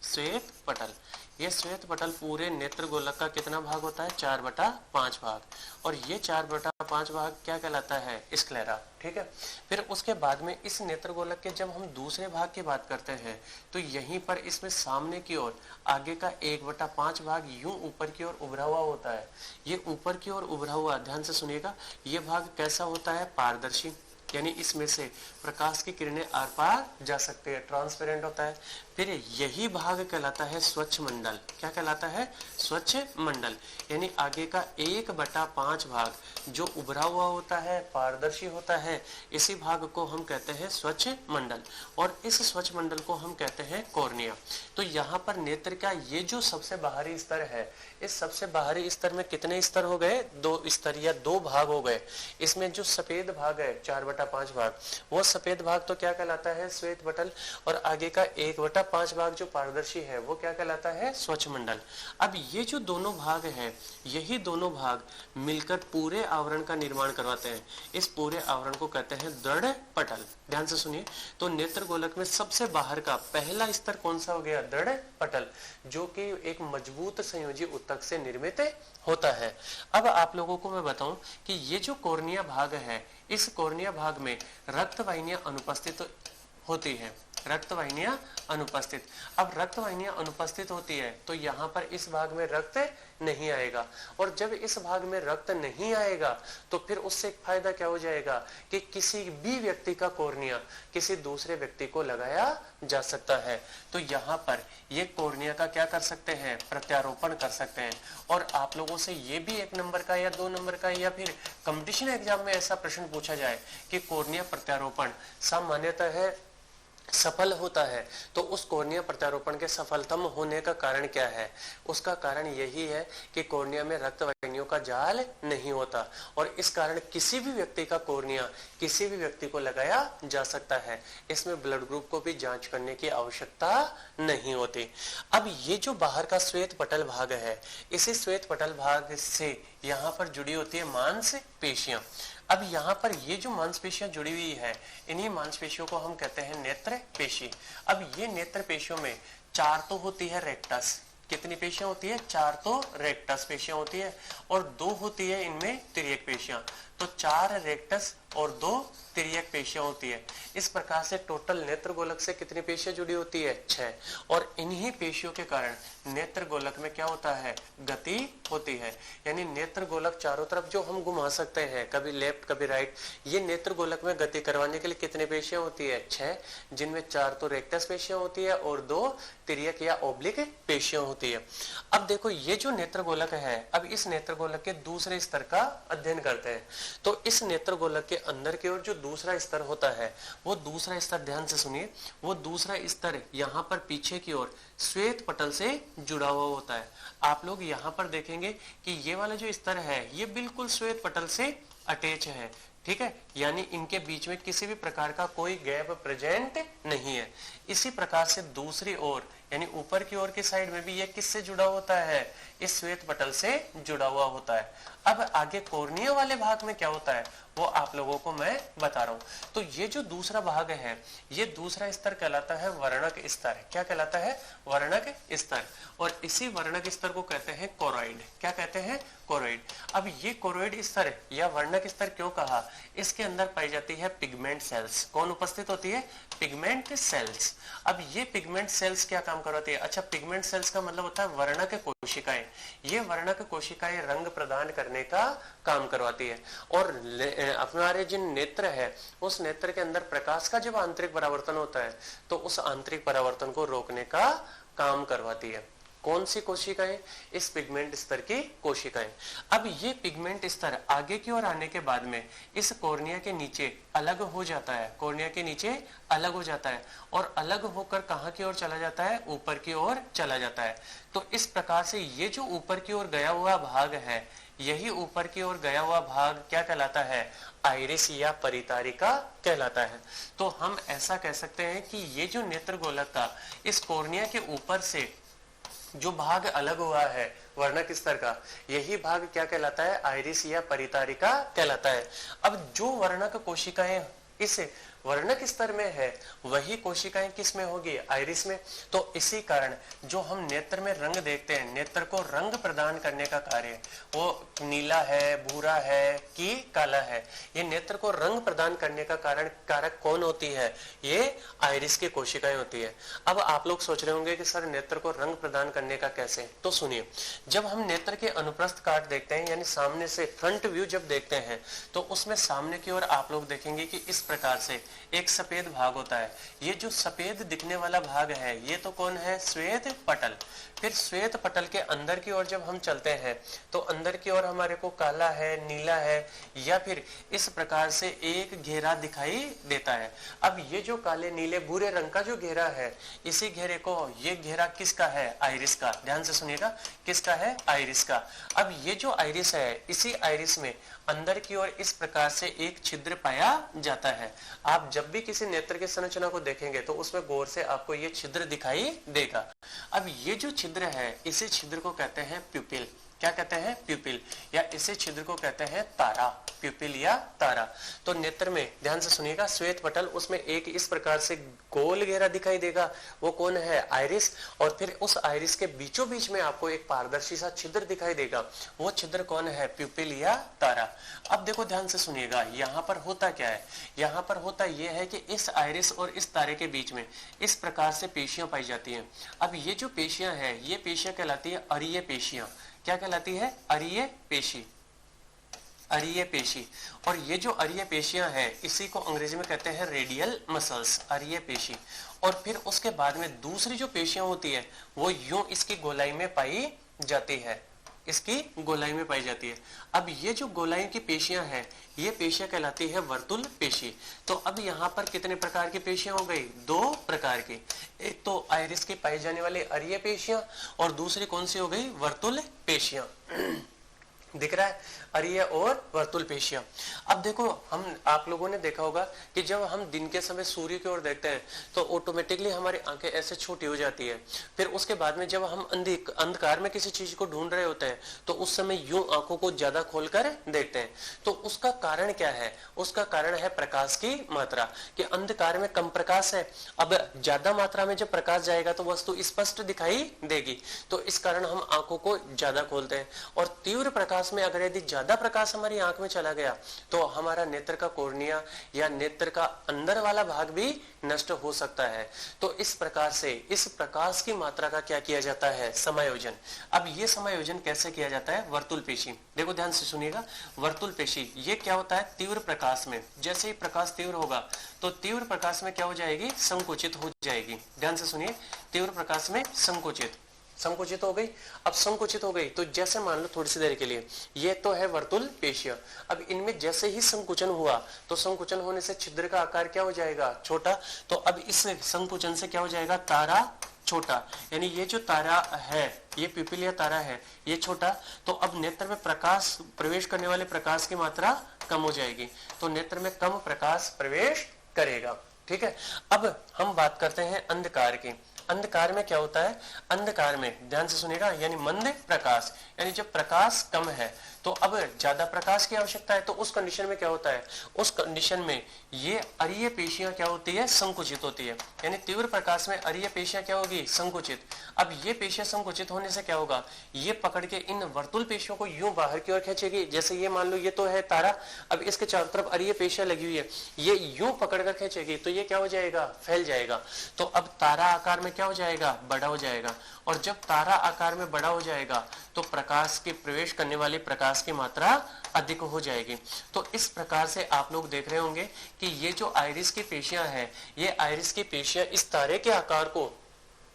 श्वेत पटल। ये श्वेत पटल पूरे नेत्र गोलक का कितना भाग होता है? 4/5 भाग। और ये 4/5 भाग क्या कहलाता है? स्क्लेरा। ठीक है। फिर उसके बाद में इस नेत्र गोलक के जब हम दूसरे भाग की बात करते हैं तो यहीं पर इसमें सामने की ओर आगे का 1/5 भाग यूं ऊपर की ओर उभरा हुआ होता है। ये ऊपर की ओर उभरा हुआ, ध्यान से सुनिएगा, ये भाग कैसा होता है? पारदर्शी, यानी इसमें से प्रकाश की किरणें आर पार जा सकते हैं, ट्रांसपेरेंट होता है। फिर यही भाग कहलाता है स्वच्छ मंडल। क्या कहलाता है? स्वच्छ मंडल। यानी आगे का 1/5 भाग जो उभरा हुआ होता है, पारदर्शी होता है, इसी भाग को हम कहते हैं स्वच्छ मंडल। और इस स्वच्छ मंडल को हम कहते हैं कॉर्निया। तो यहाँ पर नेत्र का ये जो सबसे बाहरी स्तर है, इस सबसे बाहरी स्तर में कितने स्तर हो गए? 2 स्तर या 2 भाग हो गए। इसमें जो सफेद भाग है 4/5 भाग, वो सफेद भाग तो क्या कहलाता है? श्वेत पटल। और आगे का 1/5 भाग जो पारदर्शी है वो क्या कहलाता है? स्वच्छ मंडल। अब ये जो दोनों भाग हैं, यही दोनों भाग मिलकर पूरे आवरण का निर्माण करवाते हैं। इस पूरे आवरण को कहते हैं दृढ़ पटल। ध्यान से सुनिए, तो नेत्र गोलक में सबसे बाहर का पहला स्तर कौन सा हो गया? दृढ़ पटल, जो कि एक मजबूत संयोजी ऊतक से निर्मित होता है। अब आप लोगों को मैं बताऊं कि ये जो कॉर्निया भाग है, इस कॉर्निया भाग में रक्त वाहिनियां अनुपस्थित होती है। रक्त वाहिनियां अनुपस्थित। अब रक्त वाहिनियां अनुपस्थित होती है तो यहाँ पर इस भाग में रक्त नहीं आएगा। और जब इस भाग में रक्त नहीं आएगा तो फिर उससे एक फायदा क्या हो जाएगा कि किसी भी व्यक्ति का कॉर्निया किसी दूसरे व्यक्ति को लगाया जा सकता है। तो यहाँ पर ये कॉर्निया का क्या कर सकते हैं? प्रत्यारोपण कर सकते हैं। और आप लोगों से ये भी 1 नंबर का या 2 नंबर का या फिर कंपटीशन एग्जाम में ऐसा प्रश्न पूछा जाए कि कॉर्निया प्रत्यारोपण सामान्यतः है सफल होता है, तो उस कॉर्निया प्रत्यारोपण के सफलतम होने का कारण क्या है? उसका कारण यही है कि कॉर्निया में रक्त वाहिनियों का जाल नहीं होता और इस कारण किसी भी व्यक्ति का कॉर्निया किसी भी व्यक्ति को लगाया जा सकता है। इसमें ब्लड ग्रुप को भी जांच करने की आवश्यकता नहीं होती। अब ये जो बाहर का श्वेत पटल भाग है, इसी श्वेत पटल भाग से यहाँ पर जुड़ी होती है मांसपेशियां। अब यहाँ पर ये जो मांसपेशियां जुड़ी हुई है, इन्हीं मांसपेशियों को हम कहते हैं नेत्र पेशी। अब ये नेत्र पेशियों में 4 तो होती है रेक्टस। कितनी पेशियां होती है? 4 तो रेक्टस पेशियां होती है और 2 होती है इनमें तिर्यक पेशियां। तो 4 रेक्टस और 2 तिर्यक पेशियां होती है। इस प्रकार से टोटल नेत्र गोलक से कितनी पेशियां जुड़ी होती है? 6। और इन्हीं पेशियों के कारण नेत्र गोलक में क्या होता है? गति होती है। यानी नेत्र गोलक चारों तरफ जो हम घुमा सकते हैं, कभी लेफ्ट कभी राइट, ये नेत्र गोलक में गति करवाने के लिए कितनी पेशियां होती है? 6, जिनमें 4 तो रेक्टस पेशियां होती है और 2 तिर्यक या ओब्लिक पेशियां होती है। अब देखो ये जो नेत्र गोलक है, अब इस नेत्र गोलक के दूसरे स्तर का अध्ययन करते हैं। तो इस नेत्र गोलक के अंदर की ओर जो दूसरा स्तर होता है, वो दूसरा स्तर, ध्यान से सुनिए, वो दूसरा स्तर यहाँ पर पीछे की ओर श्वेत पटल से जुड़ा हुआ होता है। आप लोग यहाँ पर देखेंगे कि ये वाला जो स्तर है ये बिल्कुल श्वेत पटल से अटैच है। ठीक है, यानी इनके बीच में किसी भी प्रकार का कोई गैप प्रेजेंट नहीं है। इसी प्रकार से दूसरी ओर यानी ऊपर की ओर की साइड में भी ये किससे जुड़ा होता है? इस श्वेत पटल से जुड़ा हुआ होता है। अब आगे कॉर्निया वाले भाग में क्या होता है वो आप लोगों को मैं बता रहा हूं। तो ये जो दूसरा भाग है, ये दूसरा स्तर कहलाता है वर्णक स्तर। क्या कहलाता है? वर्णक स्तर। और इसी वर्णक स्तर को कहते हैं कोरोइड। क्या कहते हैं? कोरोइड। अब ये कोरोइड स्तर या वर्णक स्तर क्यों कहा? इसके अंदर पाई जाती है पिगमेंट सेल्स। कौन उपस्थित होती है? Pigment cells. अब ये पिगमेंट सेल्स क्या काम करवाती है? अच्छा, पिगमेंट सेल्स का मतलब होता है वर्णक कोशिकाएं। ये वर्णक कोशिकाएं रंग प्रदान करने का काम करवाती है। और हमारे जिन नेत्र है, उस नेत्र के अंदर प्रकाश का जब आंतरिक परावर्तन होता है तो उस आंतरिक परावर्तन को रोकने का काम करवाती है। कौन सी कोशिकाएं? इस पिगमेंट स्तर की कोशिकाएं। अब ये पिगमेंट स्तर आगे की ओर आने के बाद में इस कॉर्निया के नीचे अलग हो जाता है। कॉर्निया के नीचे अलग हो जाता है और अलग होकर कहां की ओर चला जाता है? ऊपर की ओर चला जाता है। तो इस प्रकार से ये जो ऊपर की ओर गया हुआ भाग है, यही ऊपर की ओर गया हुआ भाग क्या कहलाता है? आइरिस या परितारिका कहलाता है। तो हम ऐसा कह सकते हैं कि ये जो नेत्र गोलक का इस कॉर्निया के ऊपर से जो भाग अलग हुआ है वर्णक स्तर का, यही भाग क्या कहलाता है? आइरिस या परितारिका कहलाता है। अब जो वर्णक कोशिकाएं इस वर्णक स्तर में है वही कोशिकाएं किस में होगी? आइरिस में। तो इसी कारण जो हम नेत्र में रंग देखते हैं, नेत्र को रंग प्रदान करने का कार्य वो नीला है, भूरा है कि काला है, ये नेत्र को रंग प्रदान करने का कारक कौन होती है? ये आइरिस की कोशिकाएं होती है। अब आप लोग सोच रहे होंगे कि सर नेत्र को रंग प्रदान करने का कैसे? तो सुनिए, जब हम नेत्र के अनुप्रस्थ काट देखते हैं यानी सामने से फ्रंट व्यू जब देखते हैं तो उसमें सामने की ओर आप लोग देखेंगे कि इस प्रकार से एक सफेद भाग होता है। ये जो सफेद दिखने वाला भाग है ये तो कौन है? श्वेत पटल। फिर श्वेत पटल के अंदर की ओर जब हम चलते हैं तो अंदर की ओर हमारे को काला है, नीला है या फिर इस प्रकार से एक घेरा दिखाई देता है। अब ये जो काले नीले भूरे रंग का जो घेरा है, इसी घेरे को, ये घेरा किसका है? आइरिस का। ध्यान से सुनिएगा, किसका है? आइरिस का। अब ये जो आइरिस है, इसी आइरिस में अंदर की ओर इस प्रकार से एक छिद्र पाया जाता है। आप जब भी किसी नेत्र की संरचना को देखेंगे तो उसमें गौर से आपको ये छिद्र दिखाई देगा। अब ये जो छिद्र है, इसी छिद्र को कहते हैं प्यूपिल। क्या कहते हैं? प्यूपिल। या इसी छिद्र को कहते हैं तारा, प्यूपिल या तारा। तो नेत्र में ध्यान से सुनिएगा, श्वेत पटल, उसमें एक इस प्रकार से गोल घेरा दिखाई देगा, वो कौन है? आइरिस। और फिर उस आइरिस के बीचों बीच में आपको एक पारदर्शी सा छिद्र दिखाई देगा, वो छिद्र कौन है? प्यूपिल या तारा। अब देखो ध्यान से सुनिएगा, यहाँ पर होता क्या है? यहाँ पर होता यह है कि इस आइरिस और इस तारे के बीच में इस प्रकार से पेशियां पाई जाती हैं। अब ये जो पेशियां हैं, ये पेशियां कहलाती है अरीय पेशियां। क्या कहलाती है? अरीय पेशी, अरीय पेशी। और ये जो अरीय पेशियां हैं इसी को अंग्रेजी में कहते हैं रेडियल मसल्स, अरीय पेशी। और फिर उसके बाद में दूसरी जो पेशियां होती है वो यूं इसकी गोलाई में पाई जाती है, इसकी गोलाई में पाई जाती है। अब ये जो गोलाई की पेशियां हैं, ये पेशियां कहलाती है वर्तुल पेशी। तो अब यहाँ पर कितने प्रकार की पेशियां हो गई? 2 प्रकार की। एक तो आइरिस की पाई जाने वाली अरीय पेशियां और दूसरी कौन सी हो गई? वर्तुल पेशियां। दिख रहा है? अरीय और वर्तुल पेशियां। अब देखो, आप लोगों ने देखा होगा कि जब हम दिन के समय सूर्य की ओर देखते हैं तो ऑटोमेटिकली हमारी आंखें ऐसे छोटी हो जाती है। फिर उसके बाद में जब हम अंधकार में किसी चीज को ढूंढ रहे होते हैं तो उस समय यूं आंखों को ज्यादा खोलकर देखते हैं। तो उसका कारण क्या है? उसका कारण है प्रकाश की मात्रा, कि अंधकार में कम प्रकाश है। अब ज्यादा मात्रा में जब प्रकाश जाएगा तो वस्तु स्पष्ट दिखाई देगी, तो इस कारण हम आंखों को ज्यादा खोलते हैं। और तीव्र प्रकाश में अगर यदि ज्यादा प्रकाश हमारी आंख में चला गया तो हमारा नेत्र का कॉर्निया या नेत्र का अंदर वाला भाग भी नष्ट हो सकता है। तो इस प्रकार से इस प्रकाश की मात्रा का क्या किया जाता है? समायोजन। अब ये समायोजन कैसे किया जाता है? वर्तुल पेशी। देखो ध्यान से सुनिएगा, वर्तुल पेशी ये क्या होता है? तीव्र प्रकाश में, जैसे ही प्रकाश तीव्र होगा तो तीव्र प्रकाश में क्या हो जाएगी? संकुचित हो जाएगी। ध्यान से सुनिए, तीव्र प्रकाश में संकुचित हो गई। अब संकुचित हो गई तो जैसे मान लो थोड़ी सी देर के लिए ये तो है वर्तुल पेशियां। अब इनमें जैसे ही संकुचन हुआ तो संकुचन होने से छिद्र का आकार क्या हो जाएगा? छोटा। तो अब इस संकुचन से क्या हो जाएगा? तारा छोटा। यानी ये जो तारा है, ये प्यूपिल या तारा है, ये छोटा। तो अब नेत्र में प्रकाश प्रवेश करने वाले प्रकाश की मात्रा कम हो जाएगी, तो नेत्र में कम प्रकाश प्रवेश करेगा। ठीक है। अब हम बात करते हैं अंधकार की। अंधकार में क्या होता है? अंधकार में ध्यान से सुनिएगा, यानी मंद प्रकाश, यानी जब प्रकाश कम है तो अब ज्यादा प्रकाश की आवश्यकता है। तो उस कंडीशन में क्या होता है? उस कंडीशन में ये अरीय पेशियां क्या होती है? संकुचित होती है। यानी तीव्र प्रकाश में अरीय पेशियां क्या होगी? संकुचित। अब ये पेशियां संकुचित होने से क्या होगा? ये पकड़ के इन वर्तुल पेशियों को यूं बाहर की ओर खींचेगी। जैसे ये मान लो ये तो है तारा, अब इसके चारों तरफ अरीय पेशियां लगी हुई है, ये यूं पकड़ कर खींचेगी तो ये क्या हो जाएगा? फैल जाएगा। तो अब तारा आकार में क्या हो जाएगा? बड़ा हो जाएगा। और जब तारा आकार में बड़ा हो जाएगा तो प्रकाश के प्रवेश करने वाले प्रकाश की मात्रा अधिक हो जाएगी। तो इस प्रकार से आप लोग देख रहे होंगे कि ये जो आइरिस की पेशियां हैं, ये आइरिस की पेशियां इस तारे के आकार को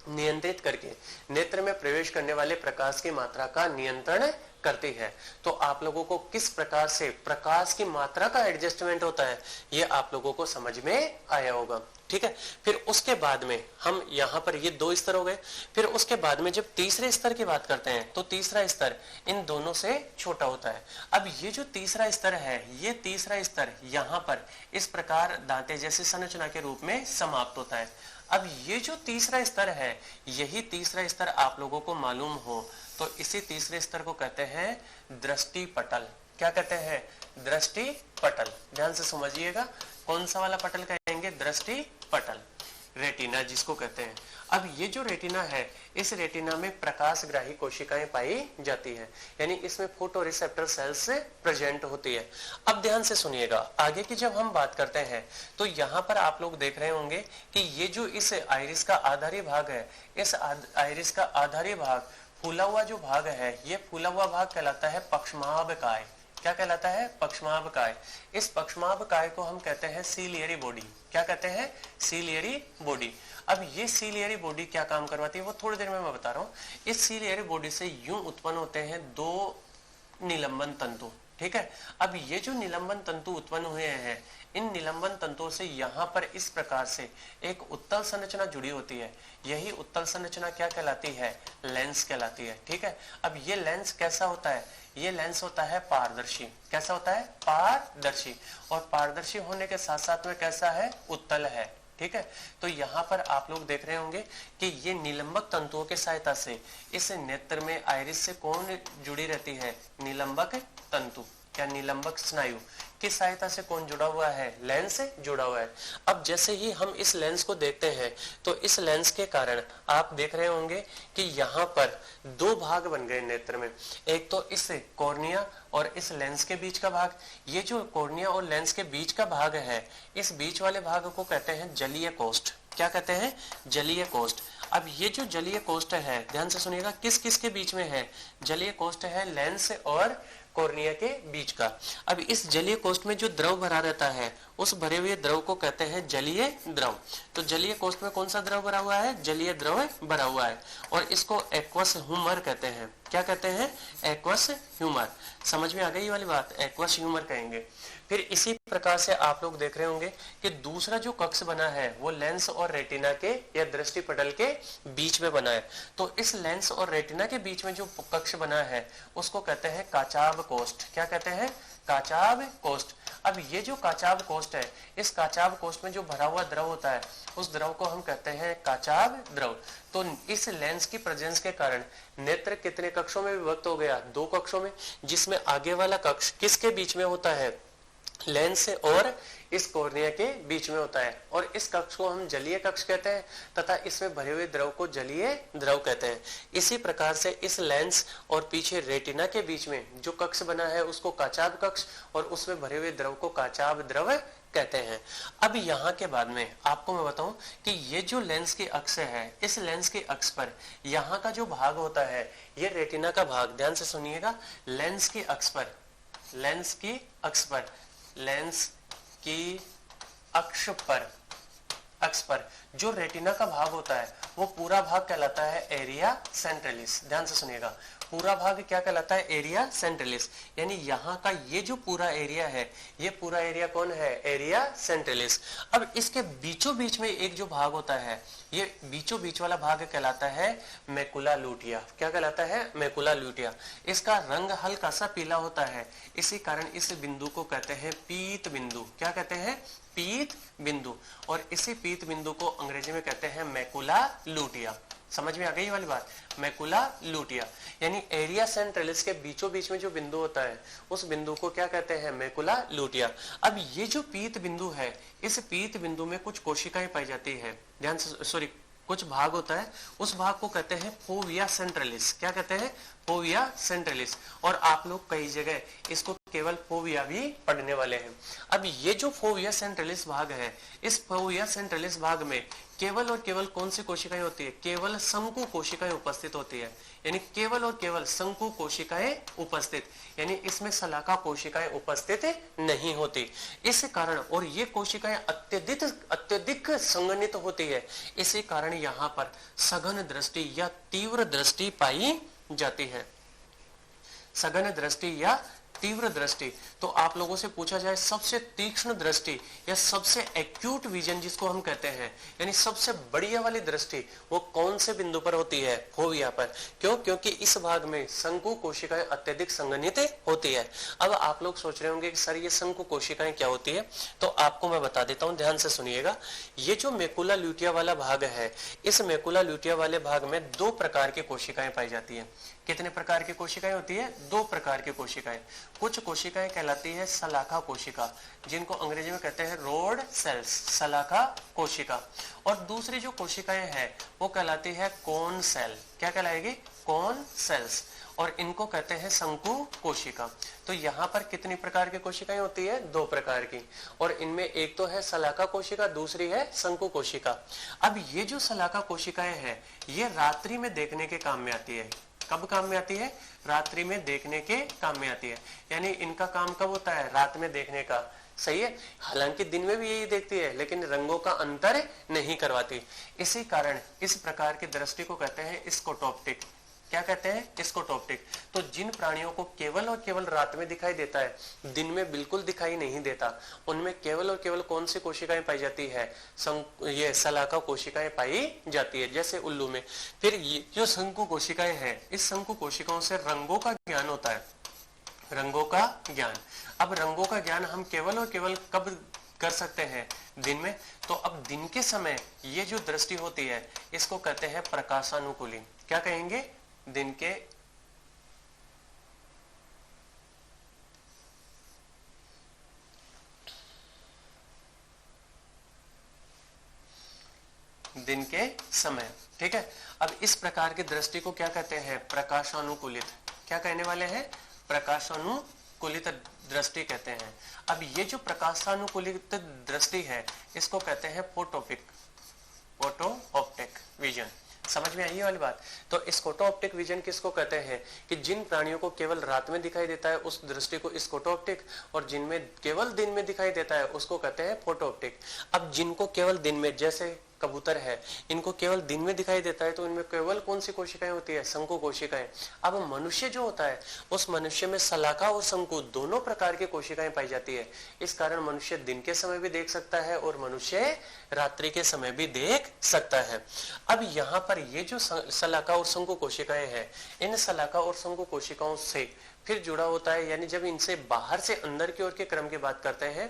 नियंत्रित करके नेत्र में प्रवेश करने वाले प्रकाश की मात्रा का नियंत्रण करती है। तो आप लोगों को किस प्रकार से प्रकाश की मात्रा का एडजस्टमेंट होता है ये आप लोगों को समझ में आया होगा। ठीक है, फिर उसके बाद में हम यहाँ पर ये 2 स्तर हो गए। फिर उसके बाद में जब तीसरे स्तर की बात करते हैं तो तीसरा स्तर इन दोनों से छोटा होता है। अब ये जो तीसरा स्तर है, ये तीसरा स्तर यहाँ पर इस प्रकार दांते जैसी संरचना के रूप में समाप्त होता है। अब ये जो तीसरा स्तर है, यही तीसरा स्तर आप लोगों को मालूम हो तो इसी तीसरे स्तर को कहते हैं दृष्टि पटल। क्या कहते हैं? दृष्टि पटल। ध्यान से समझिएगा, कौन सा वाला पटल कहेंगे? दृष्टि पटल, रेटिना जिसको कहते हैं। अब ये जो रेटिना है, इस रेटिना में प्रकाशग्राही कोशिकाएं पाई जाती है, यानी इसमें फोटो रिसेप्टर सेल्स प्रेजेंट होती है। अब ध्यान से सुनिएगा, आगे की जब हम बात करते हैं तो यहाँ पर आप लोग देख रहे होंगे कि ये जो इस आइरिस का आधारी भाग है, इस आइरिस का आधारी भाग फूला हुआ जो भाग है, ये फूला हुआ भाग कहलाता है पक्षमाभ काय। क्या कहलाता है? पक्षमाभ काय। इस पक्षमाभ काय को हम कहते हैं सीलियरी बॉडी। क्या कहते हैं? Ciliary body. अब ये सीलियरी बॉडी क्या काम करवाती है वो थोड़ी देर में मैं बता रहा हूँ। इस सीलियरी बॉडी से यूं उत्पन्न होते हैं 2 निलंबन तंतु। ठीक है, अब ये जो निलंबन तंतु उत्पन्न हुए हैं, इन निलंबन तंतुओं से यहाँ पर इस प्रकार से एक उत्तल संरचना जुड़ी होती है। यही उत्तल संरचना क्या कहलाती है? लेंस कहलाती है। ठीक है, अब ये लेंस कैसा होता है? ये लेंस होता है पारदर्शी। कैसा होता है? पारदर्शी। और पारदर्शी होने के साथ साथ में कैसा है? उत्तल है। ठीक है, तो यहाँ पर आप लोग देख रहे होंगे कि ये निलंबक तंतुओं के सहायता से इस नेत्र में आइरिस से कौन जुड़ी रहती है? निलंबक तंतु। क्या? निलंबक स्नायु की सहायता से कौन जुड़ा हुआ है? लेंस से जुड़ा हुआ है। अब जैसे ही हम इस लेंस को देखते हैं तो इस लेंस के कारण आप देख रहे होंगे कि यहाँ पर 2 भाग बन गए नेत्र में। एक तो इस कॉर्निया और इस लेंस के बीच का भाग। ये जो कॉर्निया और लेंस के बीच का भाग है, इस बीच वाले भाग को कहते हैं जलीय कोष्ठ। क्या कहते हैं? जलीय कोष्ठ। अब ये जो जलीय कोष्ठ है, ध्यान से सुनिएगा, किस किस के बीच में है? जलीय कोष्ठ है लेंस और कॉर्निया के बीच का। अब इस जलीय कोष्ठ में जो द्रव भरा रहता है, उस भरे हुए द्रव को कहते हैं जलीय द्रव। तो जलीय कोष्ठ में कौन सा द्रव भरा हुआ है? जलीय द्रव भरा हुआ है, और इसको एक्वस ह्यूमर कहते हैं। क्या कहते हैं? Aqueous humour. समझ में आ गई ये वाली बात? एक्वस ह्यूमर कहेंगे। फिर इसी प्रकार से आप लोग देख रहे होंगे कि दूसरा जो कक्ष बना है वो लेंस और रेटिना के या दृष्टि पटल के बीच में बना है। तो इस लेंस और रेटिना के बीच में जो कक्ष बना है उसको कहते हैं काचाभ कोष्ठ। क्या कहते हैं? काचाभ कोष्ठ। अब ये जो काचाभ कोष्ठ है, इस काचाभ कोष्ठ में जो भरा हुआ द्रव होता है, उस द्रव को हम कहते हैं काचाभ द्रव। तो इस लेंस की प्रेजेंस के कारण नेत्र कितने कक्षों में विभक्त हो गया? 2 कक्षों में, जिसमें आगे वाला कक्ष किसके बीच में होता है? लेंस और इस कॉर्निया के बीच में होता है, और इस कक्ष को हम जलीय कक्ष कहते हैं तथा इसमें भरे हुए द्रव को जलीय द्रव कहते हैं। इसी प्रकार से इस लेंस और पीछे रेटिना के बीच में जो कक्ष बना है उसको काचाभ कक्ष, और उसमें भरे हुए द्रव को काचाभ द्रव कहते हैं। अब यहाँ के बाद में आपको मैं बताऊं कि ये जो लेंस की अक्ष है, इस लेंस के अक्ष पर यहाँ का जो भाग होता है, ये रेटिना का भाग। ध्यान से सुनिएगा, लेंस की अक्ष पर, लेंस की अक्ष पर, लेंस की अक्ष पर जो रेटिना का भाग होता है वो पूरा भाग कहलाता है एरिया सेंट्रलिस। ध्यान से सुनिएगा, पूरा भाग क्या कहलाता है? Area centralis. यानी यहाँ का ये जो पूरा एरिया है, ये पूरा एरिया कौन है? Area centralis. अब इसके बीचों बीच में एक जो भाग होता है, ये बीचों बीच वाला भाग कहलाता है मैकुला लुटिया। क्या कहलाता है? मैकुला लुटिया। इसका रंग हल्का सा पीला होता है, इसी कारण इस बिंदु को कहते हैं पीत बिंदु। क्या कहते हैं? पीत बिंदु। और इसी पीत बिंदु को अंग्रेजी में कहते हैं मैकुला लुटिया। समझ में आ गई वाली बात? मैकुला लुटिया। यानी एरिया सेंट्रलिस के बीचों बीच में जो बिंदु होता है उस बिंदु को क्या कहते हैं? मैकुला लुटिया। अब ये जो पीत बिंदु है, इस पीत बिंदु में कुछ कोशिकाएं पाई जाती है। ध्यान से कुछ भाग होता है, उस भाग को कहते हैं फोविया सेंट्रलिस। क्या कहते हैं? Fovea centralis. और आप लोग कई जगह इसको केवल फोविया भी पढ़ने वाले हैं। अब ये जो फोविया सेंट्रलिस भाग है, इस फोविया सेंट्रलिस भाग में केवल और केवल कौन सी कोशिकाएं होती है? केवल शंकु कोशिकाएं उपस्थित होती है। यानी केवल और केवल शंकु कोशिकाएं उपस्थित, यानी इसमें शलाका कोशिकाएं उपस्थित नहीं होती। इस कारण, और ये कोशिकाएं अत्यधिक संघनित होती है, इसी कारण यहाँ पर सघन दृष्टि या तीव्र दृष्टि पाई जाती है। सघन दृष्टि या तीव्र दृष्टि। तो आप लोगों से पूछा जाए सबसे तीक्ष्ण दृष्टि या सबसे एक्यूट विजन जिसको हम कहते हैं, यानी सबसे बढ़िया वाली दृष्टि, वो कौन से बिंदु पर होती है? फोविया पर। क्यों? क्योंकि इस भाग में शंकु कोशिकाएं अत्यधिक संघनित होती है। अब आप लोग सोच रहे होंगे कि सर ये शंकु कोशिकाएं क्या होती है, तो आपको मैं बता देता हूं, ध्यान से सुनिएगा। ये जो मैकुला ल्यूटिया वाला भाग है, इस मैकुला ल्यूटिया वाले भाग में 2 प्रकार की कोशिकाएं पाई जाती है। कितने प्रकार की कोशिकाएं होती है? 2 प्रकार की कोशिकाएं। कुछ कोशिकाएं कहलाती है सलाखा कोशिका, जिनको अंग्रेजी में कहते हैं रोड सेल्स, सलाखा कोशिका। और दूसरी जो कोशिकाएं हैं वो कहलाती है कोन सेल। क्या कहलाएगी? Cone cells. और इनको कहते हैं शंकु कोशिका। तो यहाँ पर कितनी प्रकार की कोशिकाएं होती है? 2 प्रकार की। और इनमें एक तो है सलाखा कोशिका, दूसरी है शंकु कोशिका। अब ये जो सलाखा कोशिकाएं हैं ये रात्रि में देखने के काम में आती है। कब काम में आती है? रात्रि में देखने के काम में आती है। यानी इनका काम कब होता है? रात में देखने का। सही है। हालांकि दिन में भी यही देखती है, लेकिन रंगों का अंतर नहीं करवाती। इसी कारण इस प्रकार की दृष्टि को कहते हैं स्कोटोप्टिक। क्या कहते हैं? स्कोटोप्टिक। तो जिन प्राणियों को केवल और केवल रात में दिखाई देता है, दिन में बिल्कुल दिखाई नहीं देता, उनमें केवल और केवल कौन सी कोशिकाएं पाई जाती है? ये सलाखा कोशिकाएं पाई जाती है, जैसे उल्लू में। फिर ये जो शंकु कोशिकाएं हैं, इस शंकु कोशिकाओं से रंगों का ज्ञान होता है। रंगों का ज्ञान। अब रंगों का ज्ञान हम केवल और केवल कब कर सकते हैं? दिन में। तो अब दिन के समय ये जो दृष्टि होती है इसको कहते हैं प्रकाशानुकूली। क्या कहेंगे? दिन के समय। ठीक है। अब इस प्रकार की दृष्टि को क्या कहते हैं? प्रकाशानुकूलित। क्या कहने वाले हैं? प्रकाशानुकूलित दृष्टि कहते हैं। अब ये जो प्रकाशानुकूलित दृष्टि है इसको कहते हैं फोटोपिक, फोटोऑप्टिक विजन। समझ में आई ये वाली बात? तो स्कोटोऑप्टिक विजन किसको कहते हैं? कि जिन प्राणियों को केवल रात में दिखाई देता है उस दृष्टि को स्कोटोऑप्टिक, और जिनमें केवल दिन में दिखाई देता है उसको कहते हैं फोटोऑप्टिक। अब जिनको केवल दिन में, जैसे कबूतर है, इनको केवल दिन में दिखाई देता है, तो इनमें केवल कौन सी कोशिकाएं होती है? शंकु कोशिकाएं। अब मनुष्य जो होता है उस मनुष्य में सलाखा और शंकु दोनों प्रकार की कोशिकाएं पाई जाती है। इस कारण मनुष्य दिन के समय भी देख सकता है और मनुष्य रात्रि के समय भी देख सकता है। अब यहाँ पर ये जो सलाखा और शंकु कोशिकाएं हैं, इन सलाखा और शंकु कोशिकाओं से फिर जुड़ा होता है, यानी जब इनसे बाहर से अंदर की ओर के क्रम की बात करते हैं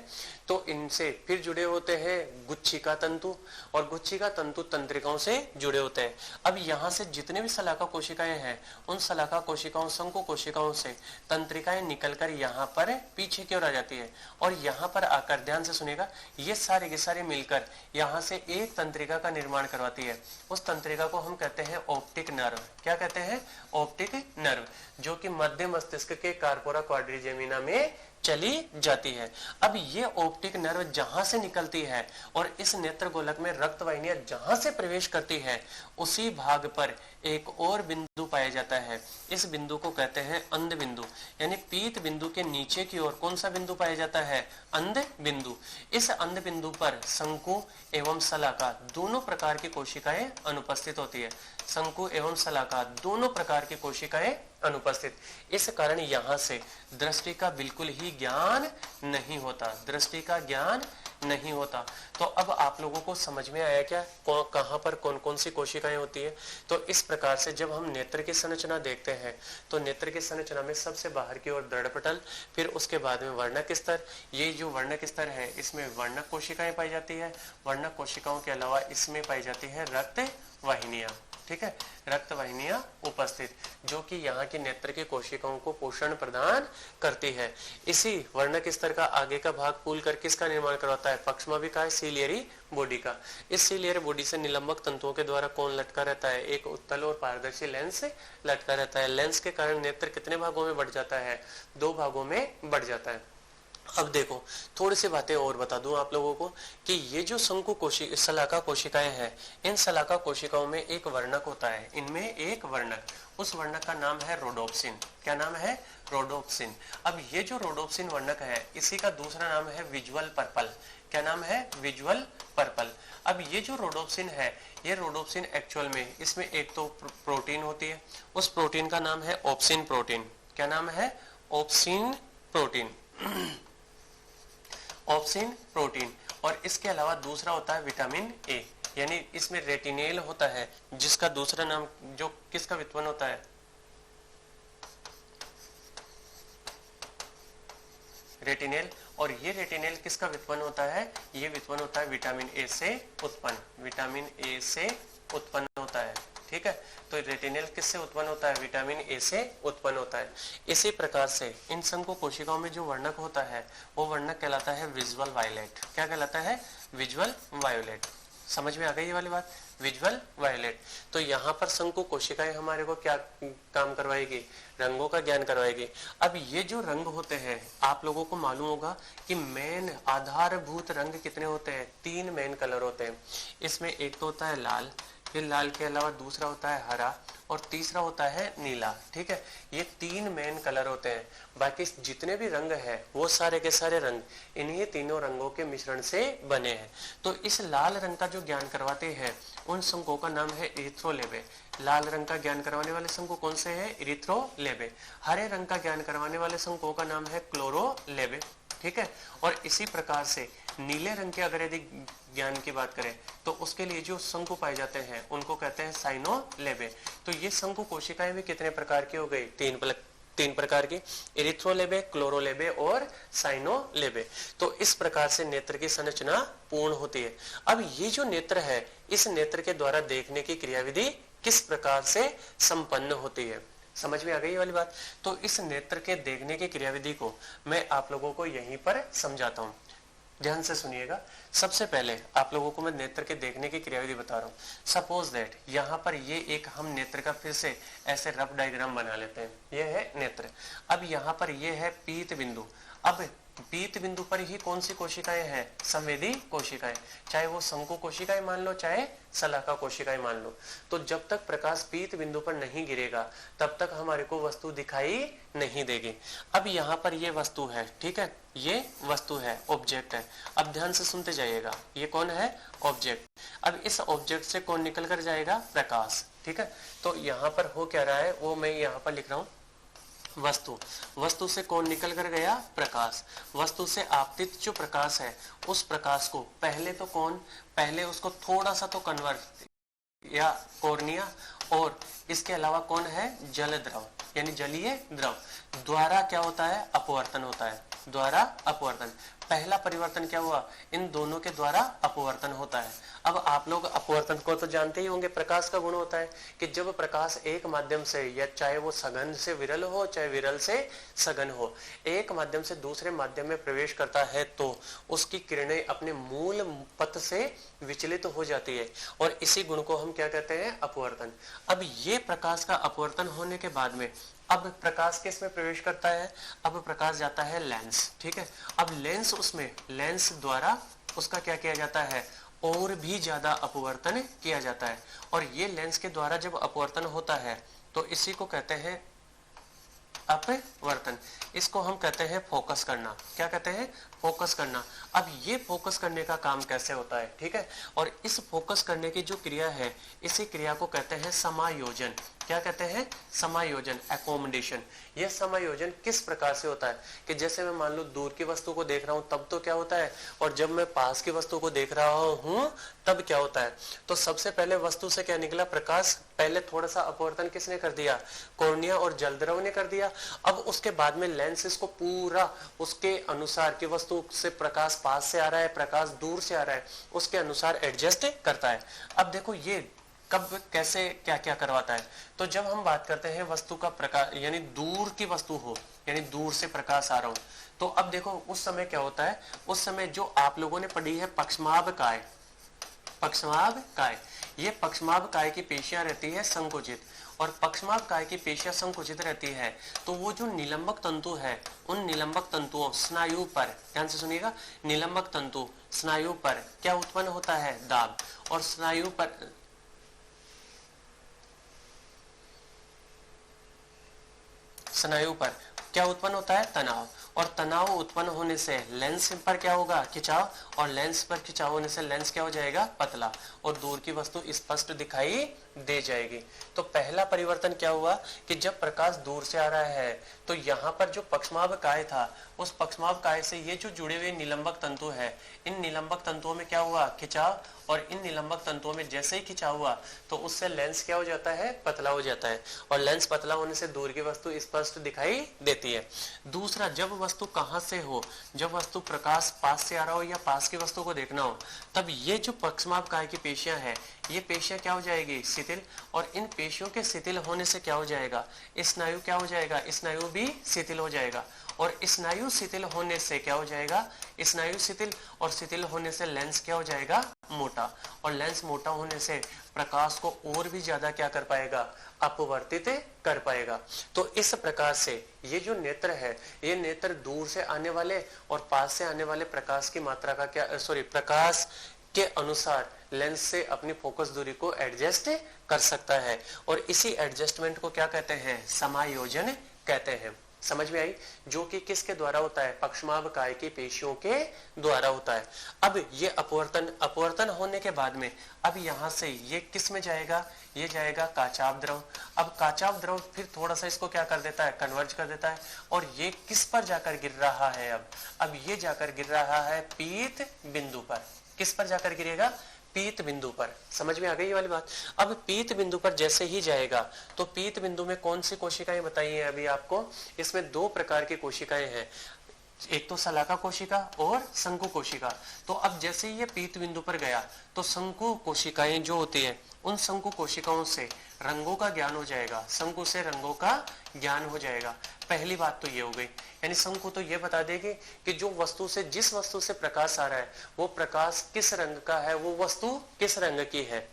तो इनसे फिर जुड़े होते हैं गुच्छिका तंतु, और गुच्छिका तंतु तंत्रिकाओं से जुड़े होते हैं। अब यहाँ से जितने भी सलाखा कोशिकाएं हैं उन सलाखा कोशिकाओं, शंकु कोशिकाओं से तंत्रिकाएं निकलकर यहाँ पर पीछे की ओर आ जाती है, और यहाँ पर आकर, ध्यान से सुनेगा, ये सारे के सारे मिलकर यहाँ से एक तंत्रिका का निर्माण करवाती है। उस तंत्रिका को हम कहते हैं ऑप्टिक नर्व। क्या कहते हैं? ऑप्टिक नर्व, जो कि मध्य मस्तिष्क के कार्पोरा क्वाड्रिजेमिना में चली जाती है। अब ये ऑप्टिक नर्व जहां से निकलती है और इस नेत्र गोलक में रक्त वाहिनियां जहां से प्रवेश करती है, उसी भाग पर एक और बिंदु पाया जाता है। इस बिंदु को कहते हैं अंध बिंदु, यानी पीत बिंदु के नीचे की ओर कौन सा बिंदु पाया जाता है? अंध बिंदु। इस अंध बिंदु पर शंकु एवं सलाखा दोनों प्रकार की कोशिकाएं अनुपस्थित होती है। शंकु एवं सलाखा दोनों प्रकार की कोशिकाएं अनुपस्थित। इस कारण यहाँ से दृष्टि का बिल्कुल ही ज्ञान नहीं होता, दृष्टि का ज्ञान नहीं होता। तो अब आप लोगों को समझ में आया क्या कहां पर कौन कौन सी कोशिकाएं होती है? तो इस प्रकार से जब हम नेत्र की संरचना देखते हैं तो नेत्र की संरचना में सबसे बाहर की ओर दृढ़पटल, फिर उसके बाद में वर्णक स्तर। ये जो वर्णक स्तर है इसमें वर्णक कोशिकाएं पाई जाती है। वर्णक कोशिकाओं के अलावा इसमें पाई जाती है रक्त वाहिनियां। ठीक है, रक्त वाहिनियां उपस्थित, जो कि यहाँ की नेत्र की कोशिकाओं को पोषण प्रदान करती है। इसी वर्णक स्तर का आगे का भाग पुल कर किसका निर्माण करवाता है? पक्षमाभिका है, सीलियरी बॉडी का। इस सीलियरी बॉडी से निलंबक तंतुओं के द्वारा कौन लटका रहता है? एक उत्तल और पारदर्शी लेंस लटका रहता है। लेंस के कारण नेत्र कितने भागों में बढ़ जाता है? 2 भागों में बढ़ जाता है। अब देखो थोड़ी सी बातें और बता दूं आप लोगों को कि ये जो शंकु सलाखा कोशिकाएं हैं, इन सलाखा कोशिकाओं में एक वर्णक होता है। इनमें एक वर्णक, उस वर्णक का नाम है रोडोप्सिन। क्या नाम है? रोडोप्सिन। अब ये जो रोडोप्सिन वर्णक है इसी का दूसरा नाम है विजुअल पर्पल। क्या नाम है? Visual purple. अब ये जो रोडोप्सिन है, ये रोडोप्सिन एक्चुअल में इसमें एक तो प्रोटीन होती है, उस प्रोटीन का नाम है ऑप्सिन प्रोटीन। क्या नाम है? Obscene protein. Obscene protein. और इसके अलावा दूसरा होता है विटामिन ए, यानी इसमें रेटिनेल होता है, जिसका दूसरा नाम जो किसका व्युत्पन्न होता है? रेटिनेल। और ये रेटिनेल किसका व्युत्पन्न होता है? ये व्युत्पन्न होता है विटामिन ए से उत्पन्न, विटामिन ए से उत्पन्न होता है। ठीक है, तो रेटिनेल किससे उत्पन्न होता है? विटामिन ए से उत्पन्न होता है। इसी प्रकार से इन संको कोशिकाओं में जो वर्णक होता है वो वर्णक कहलाता है विजुअल वायलेट। क्या कहलाता है? Visual violet. समझ में आ गई ये वाली बात? Visual violet. तो यहाँ पर संको कोशिकाएं हमारे को क्या काम करवाएगी? रंगों का ज्ञान करवाएगी। अब ये जो रंग होते हैं, आप लोगों को मालूम होगा कि मेन आधारभूत रंग कितने होते हैं? 3 मेन कलर होते हैं। इसमें एक तो होता है लाल, फिर लाल के अलावा दूसरा होता है हरा, और तीसरा होता है नीला। ठीक है, ये 3 मेन कलर होते हैं। बाकी जितने भी रंग है वो सारे के सारे रंग इन्हीं तीनों रंगों के मिश्रण से बने हैं। तो इस लाल रंग का जो ज्ञान करवाते हैं उन संघों का नाम है इरिथ्रोलेबे। लाल रंग का ज्ञान करवाने वाले संघ कौन से हैं? इरिथ्रोलेबे। हरे रंग का ज्ञान करवाने वाले संघों का नाम है क्लोरोलेबे। ठीक है, और इसी प्रकार से नीले रंग के अगर यदि ज्ञान की बात करें तो उसके लिए जो शंकु पाए जाते हैं उनको कहते हैं साइनोलेबे। तो ये शंकु कोशिकाएं भी कितने प्रकार की हो गई? 3 प्रकार की, इरिथ्रोलेबे, क्लोरोलेबे और साइनोलेबे। तो इस प्रकार से नेत्र की संरचना पूर्ण होती है। अब ये जो नेत्र है, इस नेत्र के द्वारा देखने की क्रियाविधि किस प्रकार से संपन्न होती है? समझ में आ गई ये वाली बात? तो इस नेत्र के देखने की क्रियाविधि को मैं आप लोगों को यहीं पर समझाता हूं। ध्यान से सुनिएगा। सबसे पहले आप लोगों को मैं नेत्र के देखने की क्रियाविधि बता रहा हूँ। सपोज दैट यहाँ पर ये एक हम नेत्र का फिर से ऐसे रफ डायग्राम बना लेते हैं। ये है नेत्र। अब यहाँ पर ये है पीत बिंदु। अब पीत बिंदु पर ही कौन सी कोशिकाएं हैं? संवेदी कोशिकाएं। चाहे वो शंकु कोशिकाएं मान लो, चाहे शलाका कोशिकाएं मान लो। तो जब तक प्रकाश पीत बिंदु पर नहीं गिरेगा तब तक हमारे को वस्तु दिखाई नहीं देगी। अब यहाँ पर ये वस्तु है, ठीक है, ये वस्तु है, ऑब्जेक्ट है। अब ध्यान से सुनते जाइएगा, ये कौन है? ऑब्जेक्ट। अब इस ऑब्जेक्ट से कौन निकल कर जाएगा? प्रकाश। ठीक है, तो यहाँ पर हो क्या रहा है वो मैं यहाँ पर लिख रहा हूँ। वस्तु, वस्तु से कौन निकल कर गया? प्रकाश। वस्तु से आपतित जो प्रकाश है उस प्रकाश को पहले उसको थोड़ा सा तो कन्वर्ट या कॉर्निया, और इसके अलावा कौन है? जल द्रव, यानी जलीय द्रव द्वारा क्या होता है? अपवर्तन होता है, द्वारा अपवर्तन। पहला परिवर्तन क्या हुआ? इन दोनों के द्वारा अपवर्तन होता है। अब आप लोग अपवर्तन को तो जानते ही होंगे। प्रकाश का गुण होता है कि जब प्रकाश एक माध्यम से, या चाहे वो सघन से विरल हो चाहे विरल से सघन हो, एक माध्यम से दूसरे माध्यम में प्रवेश करता है तो उसकी किरणें अपने मूल पथ से विचलित हो जाती है, और इसी गुण को हम क्या कहते हैं? अपवर्तन। अब ये प्रकाश का अपवर्तन होने के बाद में अब प्रकाश किस में प्रवेश करता है? अब प्रकाश जाता है लेंस। ठीक है, अब लेंस, उसमें लेंस द्वारा उसका क्या किया जाता है? और भी ज्यादा अपवर्तन किया जाता है। और ये लेंस के द्वारा जब अपवर्तन होता है तो इसी को कहते हैं अपवर्तन। इसको हम कहते हैं फोकस करना। क्या कहते हैं? फोकस करना। अब ये फोकस करने का काम कैसे होता है? ठीक है, और इस फोकस करने की जो क्रिया है इसी क्रिया को कहते हैं समायोजन। क्या कहते हैं? समायोजन, एकोमोडेशन। यह समायोजन किस प्रकार से होता है कि जैसे मैं मान लो दूर की वस्तु को देख रहा हूं तब तो क्या होता है, और जब मैं पास की वस्तु को देख रहा हूं तब क्या होता है? तो सबसे पहले वस्तु से क्या निकला? प्रकाश। पहले थोड़ा सा अपवर्तन किसने कर दिया? कॉर्निया और जलद्रव ने कर दिया। अब उसके बाद में लेंस इसको पूरा उसके अनुसार की वस्तु से प्रकाश पास से आ रहा है, प्रकाश दूर से आ रहा है, उसके अनुसार एडजस्ट करता है। अब देखो ये कब कैसे क्या क्या करवाता है। तो जब हम बात करते हैं वस्तु का प्रकाश, यानी दूर की वस्तु हो, यानी दूर से प्रकाश आ रहा हो, तो अब देखो उस समय क्या होता है? उस समय जो आप लोगों ने पढ़ी है पक्षमाभ काय, पक्षमाभ काय, ये पक्षमाभ काय की पेशियां रहती है संकुचित, और पक्षमाभ काय की पेशियां संकुचित रहती है। तो वो जो निलंबक तंतु है उन निलंबक तंतुओं स्नायु पर, ध्यान से सुनिएगा, निलंबक तंतु स्नायु पर क्या उत्पन्न होता है? दाब। और स्नायु पर क्या उत्पन्न होता है? तनाव। और तनाव उत्पन्न होने से लेंस पर क्या होगा, खिंचाव, और लेंस पर खिंचाव होने से लेंस क्या हो जाएगा, पतला, और दूर की वस्तु स्पष्ट दिखाई दे जाएगी। तो पहला परिवर्तन क्या हुआ कि जब प्रकाश दूर से आ रहा है तो यहाँ पर जो पक्षमाभ काय था, उस पक्षमाभ काय से ये जो जुड़े हुए निलंबक तंतु है, इन निलंबक तंतुओं में क्या हुआ, खिंचाव, और इन निलंबक तंतुओं में जैसे ही खिंचाव हुआ तो उससे लेंस क्या हो जाता है, पतला हो जाता है, और लेंस पतला होने से दूर की वस्तु स्पष्ट दिखाई देती है। दूसरा, जब वस्तु कहां से हो, जब वस्तु प्रकाश पास से आ रहा हो या पास की वस्तु को देखना हो, तब ये जो पक्षमाभ काय की पेशियां हैं, ये पेशियां क्या हो जाएगी, शिथिल, और इन पेशियों के शिथिल होने से क्या हो जाएगा, स्नायु क्या हो जाएगा, स्नायु भी शिथिल हो जाएगा, और स्नायु शिथिल होने से क्या हो जाएगा, स्नायु शिथिल, और शिथिल होने से लेंस क्या हो जाएगा, मोटा, और लेंस मोटा होने से प्रकाश को और भी ज्यादा क्या कर पाएगा, अपवर्तित कर पाएगा। तो इस प्रकार से ये जो नेत्र है, ये नेत्र दूर से आने वाले और पास से आने वाले प्रकाश की मात्रा का क्या, प्रकाश के अनुसार लेंस से अपनी फोकस दूरी को एडजस्ट कर सकता है, और इसी एडजस्टमेंट को क्या कहते हैं, समायोजन कहते हैं। समझ में आई? जो कि किसके द्वारा होता है, पक्षमाभ काय की पेशियों के द्वारा होता है। अब ये अपवर्तन होने के बाद में अब यहां से ये किस में जाएगा, ये जाएगा काचाभ द्रव। अब काचाभ द्रव फिर थोड़ा सा इसको क्या कर देता है, कन्वर्ज कर देता है, और ये किस पर जाकर गिर रहा है, अब ये जाकर गिर रहा है पीत बिंदु पर। किस पर जाकर गिरेगा, पीत बिंदु पर। समझ में आ गई ये वाली बात? अब पीत बिंदु पर जैसे ही जाएगा तो पीत बिंदु में कौन सी कोशिकाएं बताई हैं अभी आपको, इसमें दो प्रकार की कोशिकाएं हैं, एक तो शलाका कोशिका और शंकु कोशिका। तो अब जैसे ही ये पीत बिंदु पर गया तो शंकु कोशिकाएं जो होती है, उन शंकु कोशिकाओं से रंगों का ज्ञान हो जाएगा, शंकु से रंगों का ज्ञान हो जाएगा। पहली बात तो ये हो गई, यानी शंकु तो ये बता देगी कि जो वस्तु से, जिस वस्तु से प्रकाश आ रहा है वो प्रकाश किस रंग का है, वो वस्तु किस रंग की है।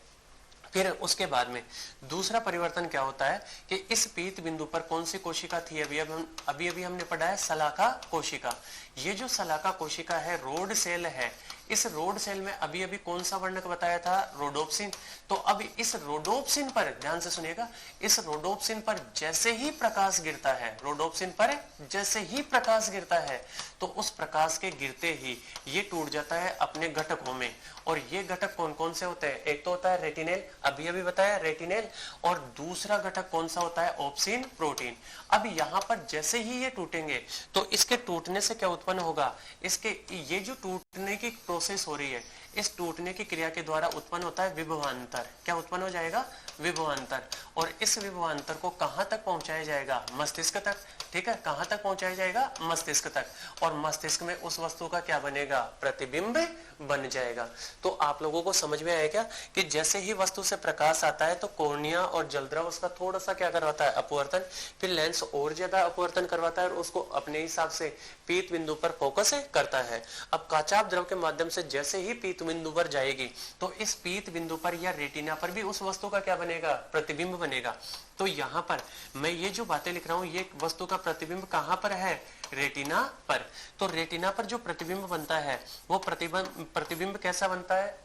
फिर उसके बाद में दूसरा परिवर्तन क्या होता है कि इस पीत बिंदु पर कौन सी कोशिका थी, अभी हमने पढ़ा है शलाका कोशिका। ये जो शलाका कोशिका है, रोड सेल है, इस रोड सेल में अभी कौन सा वर्णक बताया था, रोडोप्सिन। तो अब इस रोडोप्सिन पर ध्यान से सुनिएगा, इस रोडोप्सिन पर जैसे ही प्रकाश गिरता है, रोडोप्सिन पर जैसे ही प्रकाश गिरता है तो उस प्रकाश के गिरते ही ये टूट जाता है अपने घटकों में। और ये घटक कौन कौन से होते हैं, एक तो होता है रेटिनेल, अभी बताया रेटिनेल, और दूसरा घटक कौन सा होता है, ऑप्सिन प्रोटीन। अब यहाँ पर जैसे ही ये टूटेंगे तो इसके टूटने से क्या उत्पन्न होगा, इसके ये जो टूटने की प्रोसेस हो रही है, इस टूटने की क्रिया के द्वारा उत्पन्न होता है विभवांतर। क्या उत्पन्न हो जाएगा, विभवांतर। और इस विभवांतर को कहां तक पहुंचाया जाएगा, मस्तिष्क तक। ठीक है, कहां तक पहुंचाया जाएगा, मस्तिष्क तक, और मस्तिष्क में उस वस्तु का क्या बनेगा, प्रतिबिंब बन जाएगा। तो आप लोगों को समझ में आया क्या कि जैसे ही वस्तु से प्रकाश आता है तो कोर्निया और जलद्रव उसका थोड़ा सा क्या करवाता है, अपवर्तन, फिर लेंस और ज्यादा अपवर्तन करवाता है और उसको अपने हिसाब से पीत बिंदु पर फोकस करता है। अब काचाभ द्रव के माध्यम से जैसे ही पीत बिंदु पर जाएगी तो इस पीत बिंदु पर या रेटिना पर भी उस वस्तु का क्या बनेगा, प्रतिबिंब बनेगा। तो यहाँ पर मैं ये जो बातें लिख रहा हूँ, ये वस्तु का प्रतिबिंब कहाँ पर है, रेटिना पर। तो रेटिना पर जो प्रतिबिंब बनता है वो प्रतिबिंब कैसा बनता है,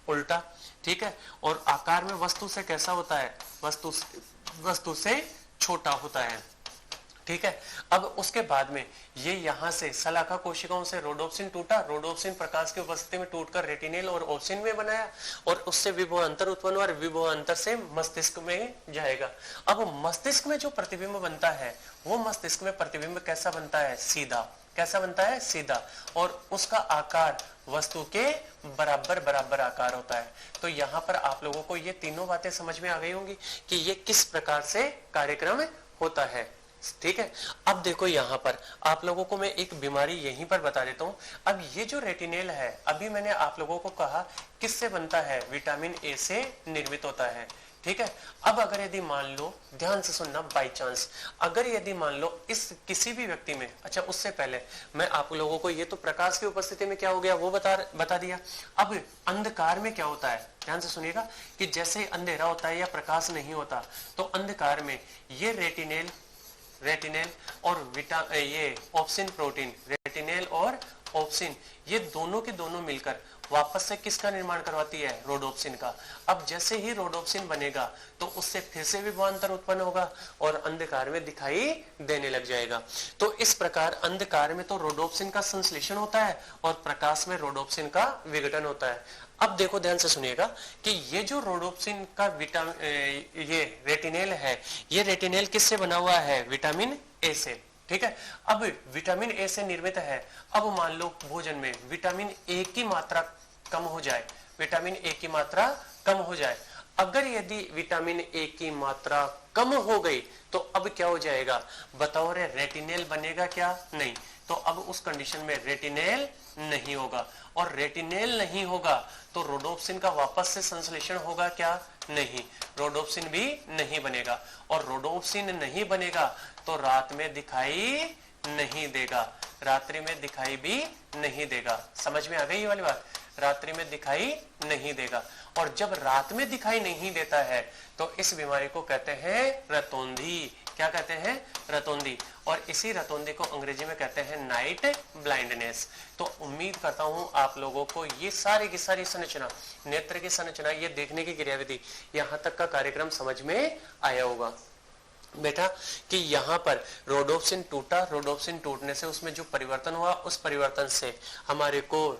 उल्टा। ठीक है, और आकार में वस्तु से कैसा होता है, वस्तु से छोटा होता है। ठीक है, अब उसके बाद में ये यहाँ से शलाका कोशिकाओं से रोडोप्सिन टूटा, रोडोप्सिन प्रकाश की उपस्थिति में टूटकर रेटिनेल और ऑप्सिन में बनाया, और उससे विभवांतर उत्पन्न हुआ, विभवांतर से मस्तिष्क में जाएगा। अब मस्तिष्क में जो प्रतिबिंब बनता है वो मस्तिष्क में प्रतिबिंब कैसा बनता है, सीधा। कैसा बनता है, सीधा, और उसका आकार वस्तु के बराबर आकार होता है। तो यहाँ पर आप लोगों को ये तीनों बातें समझ में आ गई होंगी कि ये किस प्रकार से कार्यक्रम होता है। ठीक है, अब देखो यहाँ पर आप लोगों को मैं एक बीमारी यहीं पर बता देता हूँ। अब ये जो रेटिनेल है, अभी मैंने आप लोगों को कहा किससे बनता है, विटामिन ए से निर्मित होता है। ठीक है, अब अगर यदि मान लो, ध्यान से सुनना, बाई चांस अगर यदि मान लो इस किसी भी व्यक्ति में, अच्छा उससे पहले मैं आप लोगों को ये तो प्रकाश की उपस्थिति में क्या हो गया वो बता दिया। अब अंधकार में क्या होता है, ध्यान से सुनिएगा कि जैसे अंधेरा होता है या प्रकाश नहीं होता तो अंधकार में ये रेटिनेल और ये ऑप्सिन प्रोटीन, रेटिनेल और ऑप्सिन, ये दोनों के दोनों मिलकर वापस से किसका निर्माण करवाती है, रोडोप्सिन का। अब जैसे ही रोडोप्सिन बनेगा तो उससे फिर से विभवांतर उत्पन्न होगा और अंधकार में दिखाई देने लग जाएगा। तो इस प्रकार अंधकार में तो रोडोप्सिन का संश्लेषण होता है और प्रकाश में रोडोप्सिन का विघटन होता है। अब देखो ध्यान से सुनिएगा कि ये जो रोडोप्सिन का ये रेटिनेल है, ये रेटिनेल किससे बना हुआ है, विटामिन ए से, ठीक है। अब विटामिन ए से निर्मित है। अब मान लो भोजन में विटामिन ए की मात्रा कम हो जाए, विटामिन ए की मात्रा कम हो जाए, अगर यदि विटामिन ए की मात्रा कम हो गई तो अब क्या हो जाएगा, बताओ रे, रेटिनेल बनेगा क्या, नहीं। तो अब उस कंडीशन में रेटिनेल नहीं होगा, और रेटिनेल नहीं होगा तो रोडोप्सिन का वापस से संश्लेषण होगा क्या, नहीं, रोडोप्सिन भी नहीं बनेगा, और रोडोप्सिन नहीं बनेगा तो रात में दिखाई नहीं देगा, रात्रि में दिखाई भी नहीं देगा। समझ में आ गई ये वाली बात, रात्रि में दिखाई नहीं देगा। और जब रात में दिखाई नहीं देता है तो इस बीमारी को कहते हैं रतौंधी। क्या कहते हैं, रतौंधी। और इसी रतौंधी को अंग्रेजी में कहते हैं नाइट ब्लाइंडनेस। तो उम्मीद करता हूं आप लोगों को ये सारी की सारी संरचना, नेत्र की संरचना, ये देखने की क्रियाविधि, यहां तक का कार्यक्रम समझ में आया होगा बेटा, कि यहाँ पर रोडोप्सिन टूटा, रोडोप्सिन टूटने से उसमें जो परिवर्तन हुआ, उस परिवर्तन से हमारे को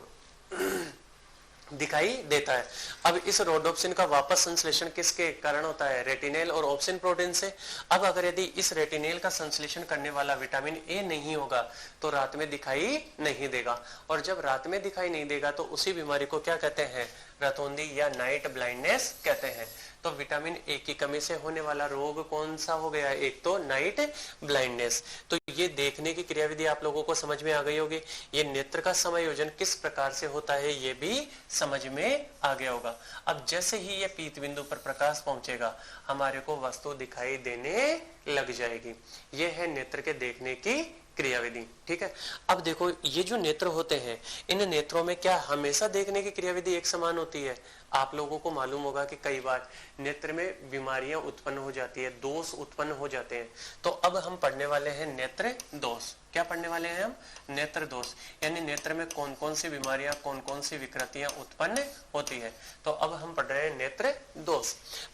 दिखाई देता है। अब इस रोडोप्सिन का वापस संश्लेषण किसके कारण होता है, रेटिनेल और ऑप्सिन प्रोटीन से। अब अगर यदि इस रेटिनेल का संश्लेषण करने वाला विटामिन ए नहीं होगा तो रात में दिखाई नहीं देगा, और जब रात में दिखाई नहीं देगा तो उसी बीमारी को क्या कहते हैं, रतौंधी या नाइट ब्लाइंडनेस कहते हैं। तो विटामिन ए की कमी से होने वाला रोग कौन सा हो गया, एक तो नाइट ब्लाइंडनेस। तो ये देखने की क्रियाविधि आप लोगों को समझ में आ गई होगी। ये नेत्र का समायोजन किस प्रकार से होता है ये भी समझ में आ गया होगा। अब जैसे ही ये पीत बिंदु पर प्रकाश पहुंचेगा हमारे को वस्तु दिखाई देने लग जाएगी। ये है नेत्र के देखने की क्रियाविधि, ठीक है। अब देखो ये जो नेत्र होते हैं, इन नेत्रों में क्या हमेशा देखने की क्रियाविधि एक समान होती है? आप लोगों को मालूम होगा कि कई बार नेत्र में बीमारियां उत्पन्न हो जाती है, दोष उत्पन्न हो जाते हैं। तो अब हम पढ़ने वाले हैं नेत्र दोष। क्या पढ़ने वाले हैं हम, नेत्र दोष, यानी नेत्र में कौन कौन सी बीमारियां, कौन कौन सी विकृतियां उत्पन्न होती है। तो अब हम पढ़ रहे हैं नेत्र दोष।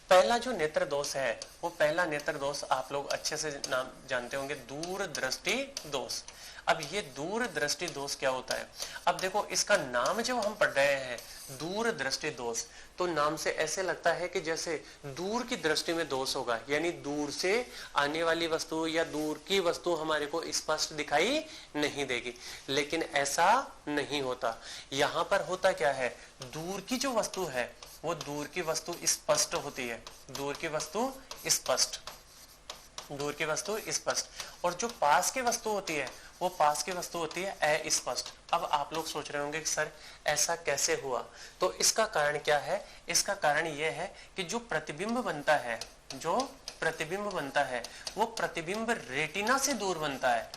पहला जो नेत्र दोष है, वो पहला नेत्र दोष आप लोग अच्छे से नाम जानते होंगे, दूर दृष्टि दोष। अब ये दूर दृष्टि दोष क्या होता है? अब देखो इसका नाम जब हम पढ़ रहे हैं दूर दृष्टि दोष, तो नाम से ऐसे लगता है कि जैसे दूर की दृष्टि में दोष होगा, यानी दूर से आने वाली वस्तु या दूर की वस्तु हमारे को स्पष्ट दिखाई नहीं देगी, लेकिन ऐसा नहीं होता। यहाँ पर होता क्या है, दूर की जो वस्तु है वो दूर की वस्तु स्पष्ट होती है, दूर की वस्तु स्पष्ट, दूर की वस्तु स्पष्ट, और जो पास की वस्तु होती है वो पास की वस्तु होती है अस्पष्ट। अब आप लोग सोच रहे होंगे कि सर ऐसा कैसे हुआ? तो इसका कारण क्या है? इसका कारण यह है कि जो प्रतिबिंब बनता है, जो प्रतिबिंब बनता है वो प्रतिबिंब रेटिना से दूर बनता है,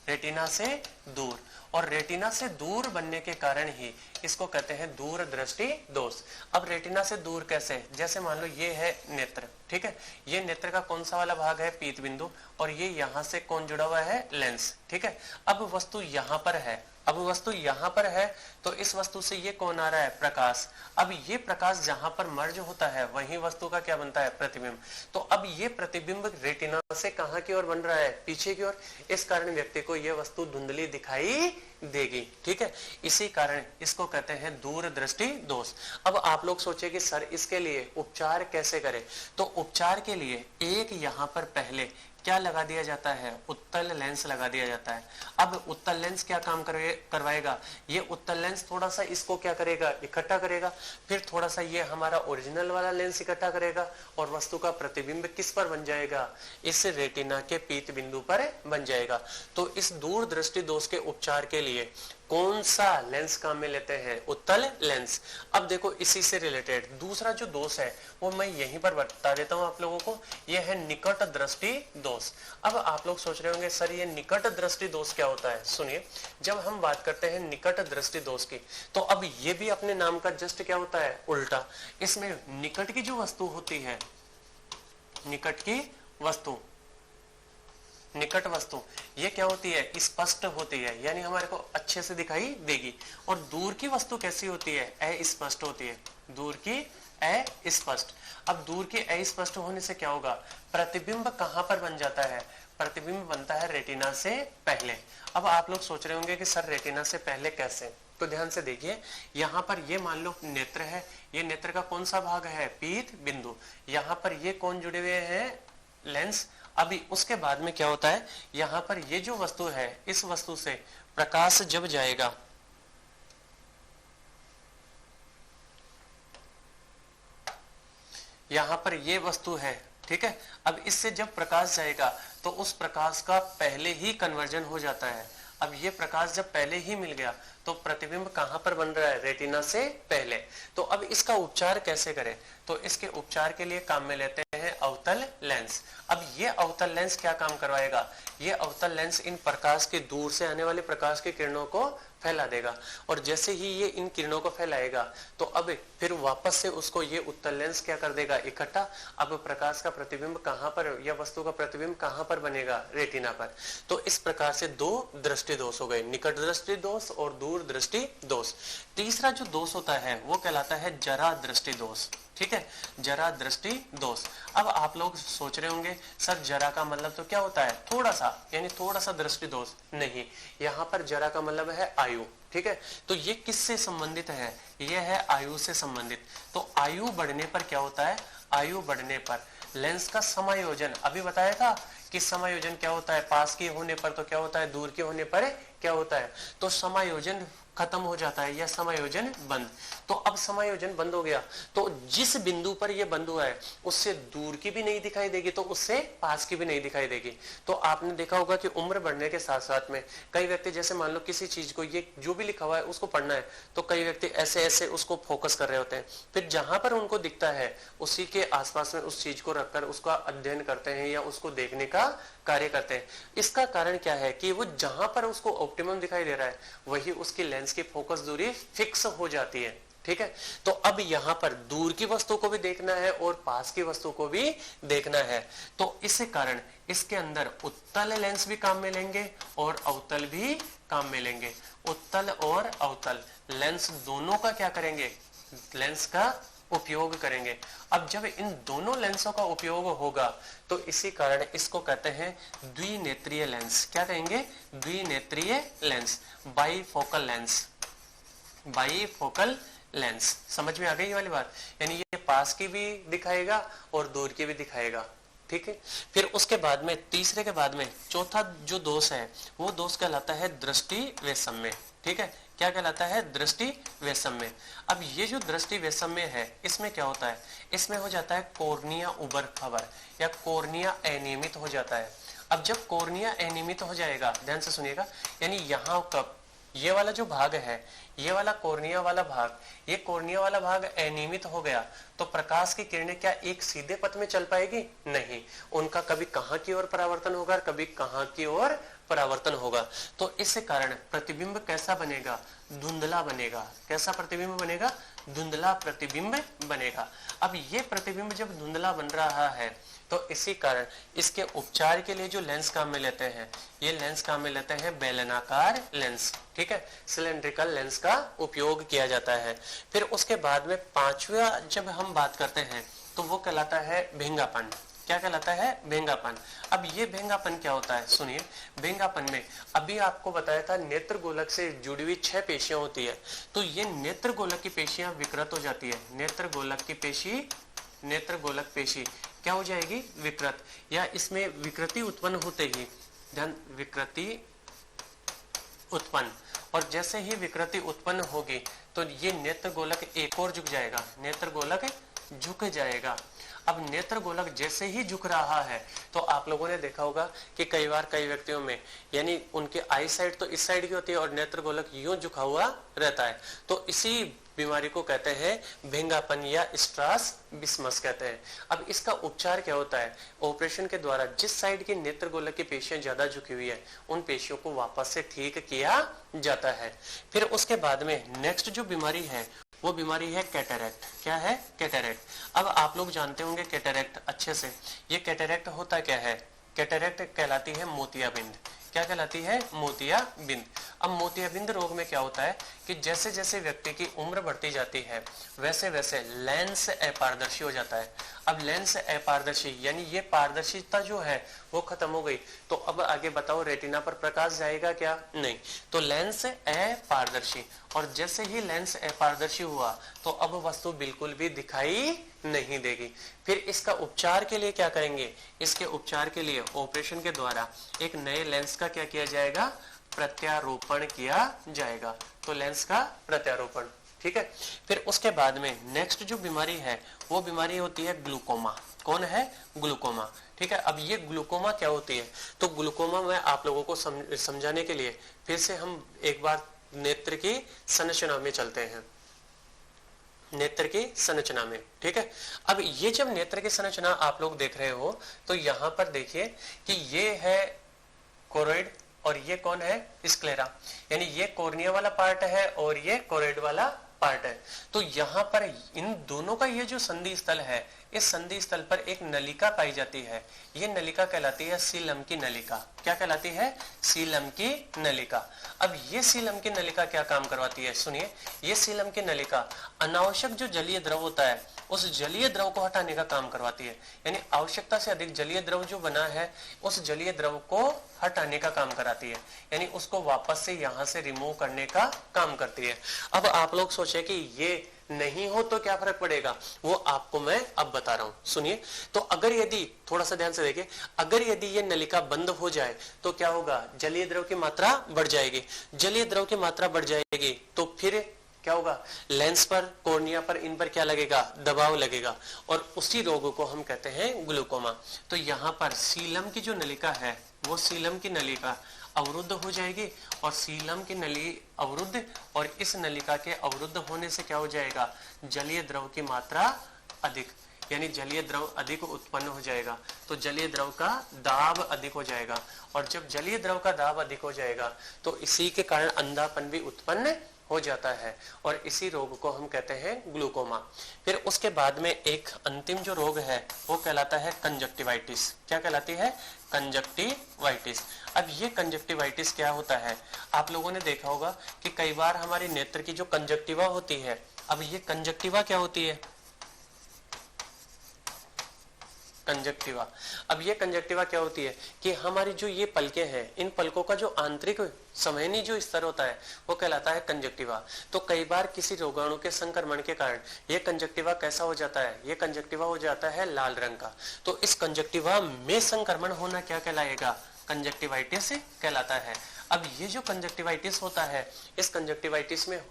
रेटिना से दूर, और रेटिना से दूर बनने के कारण ही इसको कहते हैं दूर दृष्टि दोष। अब रेटिना से दूर कैसे? जैसे मान लो ये है नेत्र, ठीक है, ये नेत्र का कौन सा वाला भाग है, पीत बिंदु, और ये यहां से कौन जुड़ा हुआ है, लेंस, ठीक है। अब वस्तु यहां पर है, अब वस्तु यहां पर है तो इस वस्तु से ये कौन आ रहा है, प्रकाश। अब ये प्रकाश जहां पर मर्ज होता है वहीं वस्तु का क्या बनता है, प्रतिबिंब। तो अब ये प्रतिबिंब रेटिना से कहां की ओर बन रहा है, पीछे की ओर। इस कारण व्यक्ति को यह वस्तु धुंधली दिखाई देगी, ठीक है। इसी कारण इसको कहते हैं दूर दृष्टि दोष। अब आप लोग सोचे कि सर इसके लिए उपचार कैसे करें? तो उपचार के लिए एक यहां पर पहले क्या लगा दिया जाता है, उत्तल लेंस लगा दिया जाता है। अब उत्तल लेंस क्या काम करवाएगा, ये उत्तल लेंस थोड़ा सा इसको क्या करेगा, इकट्ठा करेगा, फिर थोड़ा सा ये हमारा ओरिजिनल वाला लेंस इकट्ठा करेगा, और वस्तु का प्रतिबिंब किस पर बन जाएगा, इस रेटिना के पीत बिंदु पर बन जाएगा। तो इस दूर दृष्टि दोष के उपचार के लिए कौन सा लेंस काम में लेते हैं, उत्तल लेंस। अब देखो इसी से रिलेटेड दूसरा जो दोष है वो मैं यहीं पर बता देता हूं आप लोगों को, यह है निकट दृष्टि दोष। अब आप लोग सोच रहे होंगे सर ये निकट दृष्टि दोष क्या होता है? सुनिए, जब हम बात करते हैं निकट दृष्टि दोष की, तो अब ये भी अपने नाम का जस्ट क्या होता है, उल्टा। इसमें निकट की जो वस्तु होती है, निकट की वस्तु, निकट वस्तु ये क्या होती है, स्पष्ट होती है, यानी हमारे को अच्छे से दिखाई देगी। और दूर की वस्तु कैसी होती है, अस्पष्ट होती है, दूर की अस्पष्ट। अब दूर के अस्पष्ट होने से क्या होगा, प्रतिबिंब कहां पर बन जाता है, प्रतिबिंब बनता है रेटिना से पहले। अब आप लोग सोच रहे होंगे कि सर रेटिना से पहले कैसे, तो ध्यान से देखिए, यहाँ पर ये मान लो नेत्र है, ये नेत्र का कौन सा भाग है, पीत बिंदु। यहाँ पर ये कौन जुड़े हुए हैं, लेंस। अभी उसके बाद में क्या होता है, यहाँ पर ये जो वस्तु है, इस वस्तु से प्रकाश जब जाएगा, यहाँ पर ये वस्तु है, ठीक है। अब इससे जब प्रकाश जाएगा तो उस प्रकाश का पहले ही कन्वर्जन हो जाता है। अब ये प्रकाश जब पहले ही मिल गया तो प्रतिबिंब कहां पर बन रहा है, रेटिना से पहले। तो अब इसका उपचार कैसे करें, तो इसके उपचार के लिए काम में लेते हैं अवतल लेंस। अब ये अवतल लेंस क्या काम करवाएगा, ये अवतल लेंस इन प्रकाश के, दूर से आने वाले प्रकाश की किरणों को फैला देगा, और जैसे ही ये इन किरणों को फैलाएगा तो अब फिर वापस से उसको ये उत्तल लेंस क्या कर देगा, इकट्ठा। अब प्रकाश का प्रतिबिंब कहां पर, या वस्तु का प्रतिबिंब कहां पर बनेगा, रेटिना पर। तो इस प्रकार से दो दृष्टि दोष हो गए, निकट दृष्टि दोष और दूर दृष्टि दोष। तीसरा जो दोष होता है वो कहलाता है जरा दृष्टि दोष, ठीक है, जरा दृष्टि दोष। अब आप लोग सोच रहे होंगे सर जरा का मतलब तो क्या होता है, थोड़ा सा, यानी थोड़ा सा दृष्टि दोष। नहीं, यहाँ पर जरा का मतलब है आयु, ठीक है। तो ये किससे संबंधित है, ये है आयु से संबंधित। तो आयु बढ़ने पर क्या होता है, आयु बढ़ने पर लेंस का समायोजन, अभी बताया था कि समायोजन क्या होता है, पास के होने पर तो क्या होता है, दूर के होने पर क्या होता है, तो समायोजन खत्म हो जाता है या समायोजन बंद। तो अब समायोजन बंद हो गया तो जिस बिंदु पर ये बंद हुआ है उससे दूर की भी नहीं दिखाई देगी, तो उससे पास की भी नहीं दिखाई देगी। तो आपने देखा होगा कि उम्र बढ़ने के साथ साथ में कई व्यक्ति, जैसे मान लो किसी चीज को, ये जो भी लिखा हुआ है उसको पढ़ना है, तो कई व्यक्ति ऐसे ऐसे उसको फोकस कर रहे होते हैं, फिर जहां पर उनको दिखता है उसी के आसपास में उस चीज को रखकर उसका अध्ययन करते हैं या उसको देखने का कार्य करते हैं। इसका कारण क्या है कि वो जहां पर उसको ऑप्टिमम दिखाई दे रहा है वही उसकी लेंस की फोकस दूरी फिक्स हो जाती है, ठीक है। तो अब यहां पर दूर की वस्तु को भी देखना है और पास की वस्तु को भी देखना है, तो इस कारण इसके अंदर उत्तल लेंस भी काम में लेंगे और अवतल भी काम में लेंगे। उत्तल और अवतल लेंस दोनों का क्या करेंगे, लेंस का उपयोग करेंगे। अब जब इन दोनों लेंसों का उपयोग होगा तो इसी कारण इसको कहते हैं द्विनेत्रीय लेंस। क्या कहेंगे, द्विनेत्रीय lens, bifocal lens, bifocal lens. समझ में आ गई ये वाली बात, यानी ये पास की भी दिखाएगा और दूर की भी दिखाएगा, ठीक है। फिर उसके बाद में, तीसरे के बाद में चौथा जो दोष है वो दोष कहलाता है दृष्टि वैषम्य, ठीक है। क्या कहलाता है, दृष्टि वैषम्य। अब ये जो दृष्टि वैषम्य है इसमें क्या होता है, इसमें हो जाता है कॉर्निया उबर खबर या कॉर्निया अनियमित हो जाता है। अब जब कॉर्निया अनियमित हो जाएगा, ध्यान से सुनिएगा, यानी यहाँ कब ये वाला जो भाग है, ये वाला कॉर्निया वाला भाग, ये कॉर्निया वाला भाग अनियमित हो गया तो प्रकाश की किरणें क्या एक सीधे पथ में चल पाएगी, नहीं, उनका कभी कहां की ओर परावर्तन होगा, कभी कहां की ओर परावर्तन होगा। तो इस कारण प्रतिबिंब कैसा बनेगा, धुंधला बनेगा। कैसा प्रतिबिंब बनेगा, धुंधला प्रतिबिंब बनेगा। अब ये प्रतिबिंब जब धुंधला बन रहा है तो इसी कारण इसके उपचार के लिए जो लेंस काम में लेते हैं, ये लेंस काम में लेते हैं बेलनाकार लेंस, ठीक है, सिलेंड्रिकल लेंस का उपयोग किया जाता है। फिर उसके बाद में पांचवा जब हम बात करते हैं तो वो कहलाता है भेंगापन। क्या कहलाता है, भेंगापन। अब ये भेंगापन क्या होता है, सुनिए। भेंगापन में अभी आपको बताया था नेत्र गोलक से जुड़ी हुई 6 पेशियां होती है, तो ये नेत्र गोलक की पेशियां विकृत हो जाती है। नेत्र गोलक की पेशी, नेत्र गोलक पेशी क्या हो जाएगी, विकृत, या इसमें विकृति उत्पन्न होते ही, ध्यान, विकृति उत्पन्न, और जैसे ही विकृति उत्पन्न होगी तो ये नेत्र गोलक एक और झुक जाएगा, नेत्र गोलक झुक जाएगा। अब नेत्र गोलक जैसे ही झुक रहा है तो आप लोगों ने देखा होगा कि कई बार कई व्यक्तियों में, यानी उनके आई साइड तो इस साइड की होती है और नेत्र गोलक यूं झुका हुआ रहता है, तो इसी बीमारी को कहते हैं भेंगापन या स्ट्रासबिस्मस कहते हैं। अब इसका उपचार क्या होता है, ऑपरेशन के द्वारा जिस साइड की नेत्र गोलक की पेशियां ज्यादा झुकी हुई है उन पेशियों को वापस से ठीक किया जाता है। फिर उसके बाद में नेक्स्ट जो बीमारी है वो बीमारी है कैटरेक्ट। क्या है, कैटरेक्ट। अब आप लोग जानते होंगे कैटरेक्ट अच्छे से। ये कैटरेक्ट होता क्या है, कैटरेक्ट कहलाती है मोतियाबिंद। क्या कहलाती है? मोतियाबिंद। अब मोतियाबिंद रोग में क्या होता है कि जैसे जैसे व्यक्ति की उम्र बढ़ती जाती है वैसे वैसे लेंस अपारदर्शी हो जाता है। अब लेंस अपारदर्शी यानी ये पारदर्शिता जो है वो खत्म हो गई, तो अब आगे बताओ रेटिना पर प्रकाश जाएगा क्या? नहीं। तो लेंस अपारदर्शी, और जैसे ही लेंस अपारदर्शी हुआ तो अब वस्तु बिल्कुल भी दिखाई नहीं देगी। फिर इसका उपचार के लिए क्या करेंगे? इसके उपचार के लिए ऑपरेशन के द्वारा एक नए लेंस का क्या किया जाएगा? प्रत्यारोपण किया जाएगा। तो लेंस का प्रत्यारोपण, ठीक है। फिर उसके बाद में नेक्स्ट जो बीमारी है वो बीमारी होती है ग्लूकोमा। कौन है? ग्लूकोमा, ठीक है। अब ये ग्लूकोमा क्या होती है? तो ग्लूकोमा में आप लोगों को समझाने के लिए फिर से हम एक बार नेत्र की संरचना में चलते हैं, नेत्र की संरचना में, ठीक है। अब ये जब नेत्र की संरचना आप लोग देख रहे हो तो यहां पर देखिए कि ये है कोरोइड और ये कौन है? स्क्लेरा, यानी ये कॉर्निया वाला पार्ट है और ये कोरोइड वाला पार्ट है। तो यहाँ पर इन दोनों का ये जो संधि स्थल है, इस संधि स्थल पर एक नलिका पाई जाती है। ये नलिका कहलाती है सीलम की नलिका। क्या कहलाती है? सीलम की नलिका। अब ये सीलम की नलिका क्या काम करवाती है? सुनिए, ये सीलम की नलिका अनावश्यक जो जलीय द्रव होता है उस जलीय द्रव को हटाने का काम करवाती है। यानी आवश्यकता से अधिक जलीय द्रव जो बना है उस जलीय द्रव को हटाने का काम कराती है, यानी उसको वापस से यहाँ से रिमूव करने का काम करती है। अब आप लोग सोचे कि ये नहीं हो तो क्या फर्क पड़ेगा, वो आपको मैं अब बता रहा हूं। सुनिए, तो अगर यदि थोड़ा सा ध्यान से देखिए, अगर यदि ये नलिका बंद हो जाए तो क्या होगा? जलीय द्रव की मात्रा बढ़ जाएगी। जलीय द्रव की मात्रा बढ़ जाएगी तो फिर क्या होगा? लेंस पर, कॉर्निया पर, इन पर क्या लगेगा? दबाव लगेगा, और उसी रोग को हम कहते हैं ग्लूकोमा। तो यहाँ पर सीलम की जो नलिका है वो सीलम की नलिका अवरुद्ध हो जाएगी, और सीलम की नली अवरुद्ध, और इस नलिका के अवरुद्ध होने से क्या हो जाएगा? जलीय द्रव की मात्रा अधिक, यानी जलीय द्रव अधिक उत्पन्न हो जाएगा। तो जलीय द्रव का दाब अधिक हो जाएगा, और जब जलीय द्रव का दाब अधिक हो जाएगा तो इसी के कारण अंधापन भी उत्पन्न हो जाता है, और इसी रोग को हम कहते हैं ग्लूकोमा। फिर उसके बाद में एक अंतिम जो रोग है वो कहलाता है कंजक्टिवाइटिस। क्या कहलाती है? कंजक्टिवाइटिस। अब ये कंजक्टिवाइटिस क्या होता है? आप लोगों ने देखा होगा कि कई बार हमारी नेत्र की जो कंजक्टिवा होती है, अब ये कंजक्टिवा क्या होती है? कंजक्टिवा। अब ये कंजक्टिवा क्या होती है कि हमारी जो ये पलकें हैं, इन पलकों का जो आंतरिक संवहनी जो स्तर होता है वो कहलाता है कंजक्टिवा। तो कई बार किसी रोगाणु के संक्रमण के कारण ये कंजक्टिवा कैसा हो जाता है? ये कंजक्टिवा हो जाता है लाल रंग का। तो इस कंजक्टिवा में संक्रमण होना क्या कहलाएगा? कंजक्टिवाइटिस कहलाता है। अब ये जो कंजक्टिवाइटिस होता है, इस कंजक्टिवाइटिस में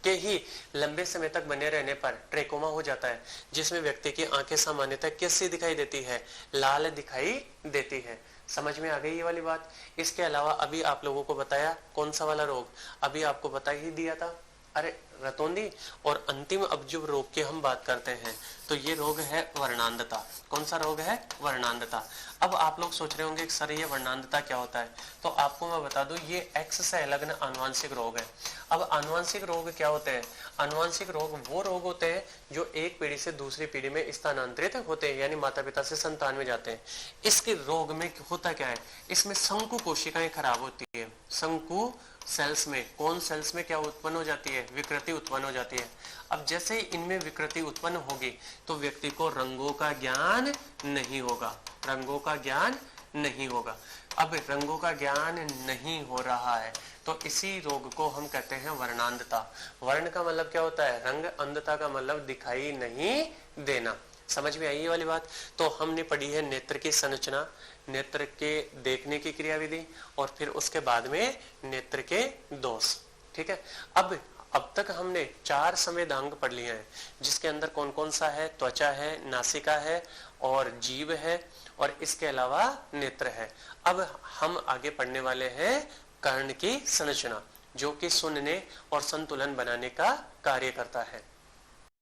के ही लंबे समय तक बने रहने पर ट्रेकोमा हो जाता है, जिसमें व्यक्ति की आंखें सामान्यतः कैसी दिखाई देती है? लाल दिखाई देती है। समझ में आ गई ये वाली बात? इसके अलावा अभी आप लोगों को बताया कौन सा वाला रोग, अभी आपको बता ही दिया था, अरे रतौंधी। और अंतिम अब जो रोग की हम बात करते हैं तो ये रोग है वर्णांधता। कौन सा रोग है? वर्णांधता। अब आप लोग सोच रहे होंगे कि सर ये वर्णांधता क्या होता है, तो आपको मैं बता दूं ये एक्स से अलग आनुवांशिक रोग है। अब आनुवांशिक रोग क्या होते हैं? आनुवांशिक रोग वो रोग होते हैं जो एक पीढ़ी से दूसरी पीढ़ी में स्थानांतरित होते हैं, यानी माता पिता से संतान में जाते हैं। इसके रोग में होता क्या है? इसमें शंकु कोशिकाएं खराब होती है। शंकु सेल्स में, कौन सेल्स में क्या उत्पन्न हो जाती है? विकृति उत्पन्न हो जाती है। अब जैसे ही इनमें विकृति उत्पन्न होगी तो व्यक्ति को रंगों का ज्ञान नहीं होगा, रंगों का ज्ञान नहीं होगा। अब रंगों का ज्ञान नहीं हो रहा है तो इसी रोग को हम कहते हैं वर्णांधता। वर्ण का मतलब क्या होता है? रंग। अंधता का मतलब दिखाई नहीं देना। समझ में आई ये वाली बात? तो हमने पढ़ी है नेत्र की संरचना, नेत्र के देखने की क्रियाविधि, और फिर उसके बाद में नेत्र के दोष। ठीक है। अब तक हमने 4 संवेदांग पढ़ लिए हैं, जिसके अंदर कौन कौन सा है? त्वचा है, नासिका है और जीभ है, और इसके अलावा नेत्र है। अब हम आगे पढ़ने वाले हैं कर्ण की संरचना, जो कि सुनने और संतुलन बनाने का कार्य करता है।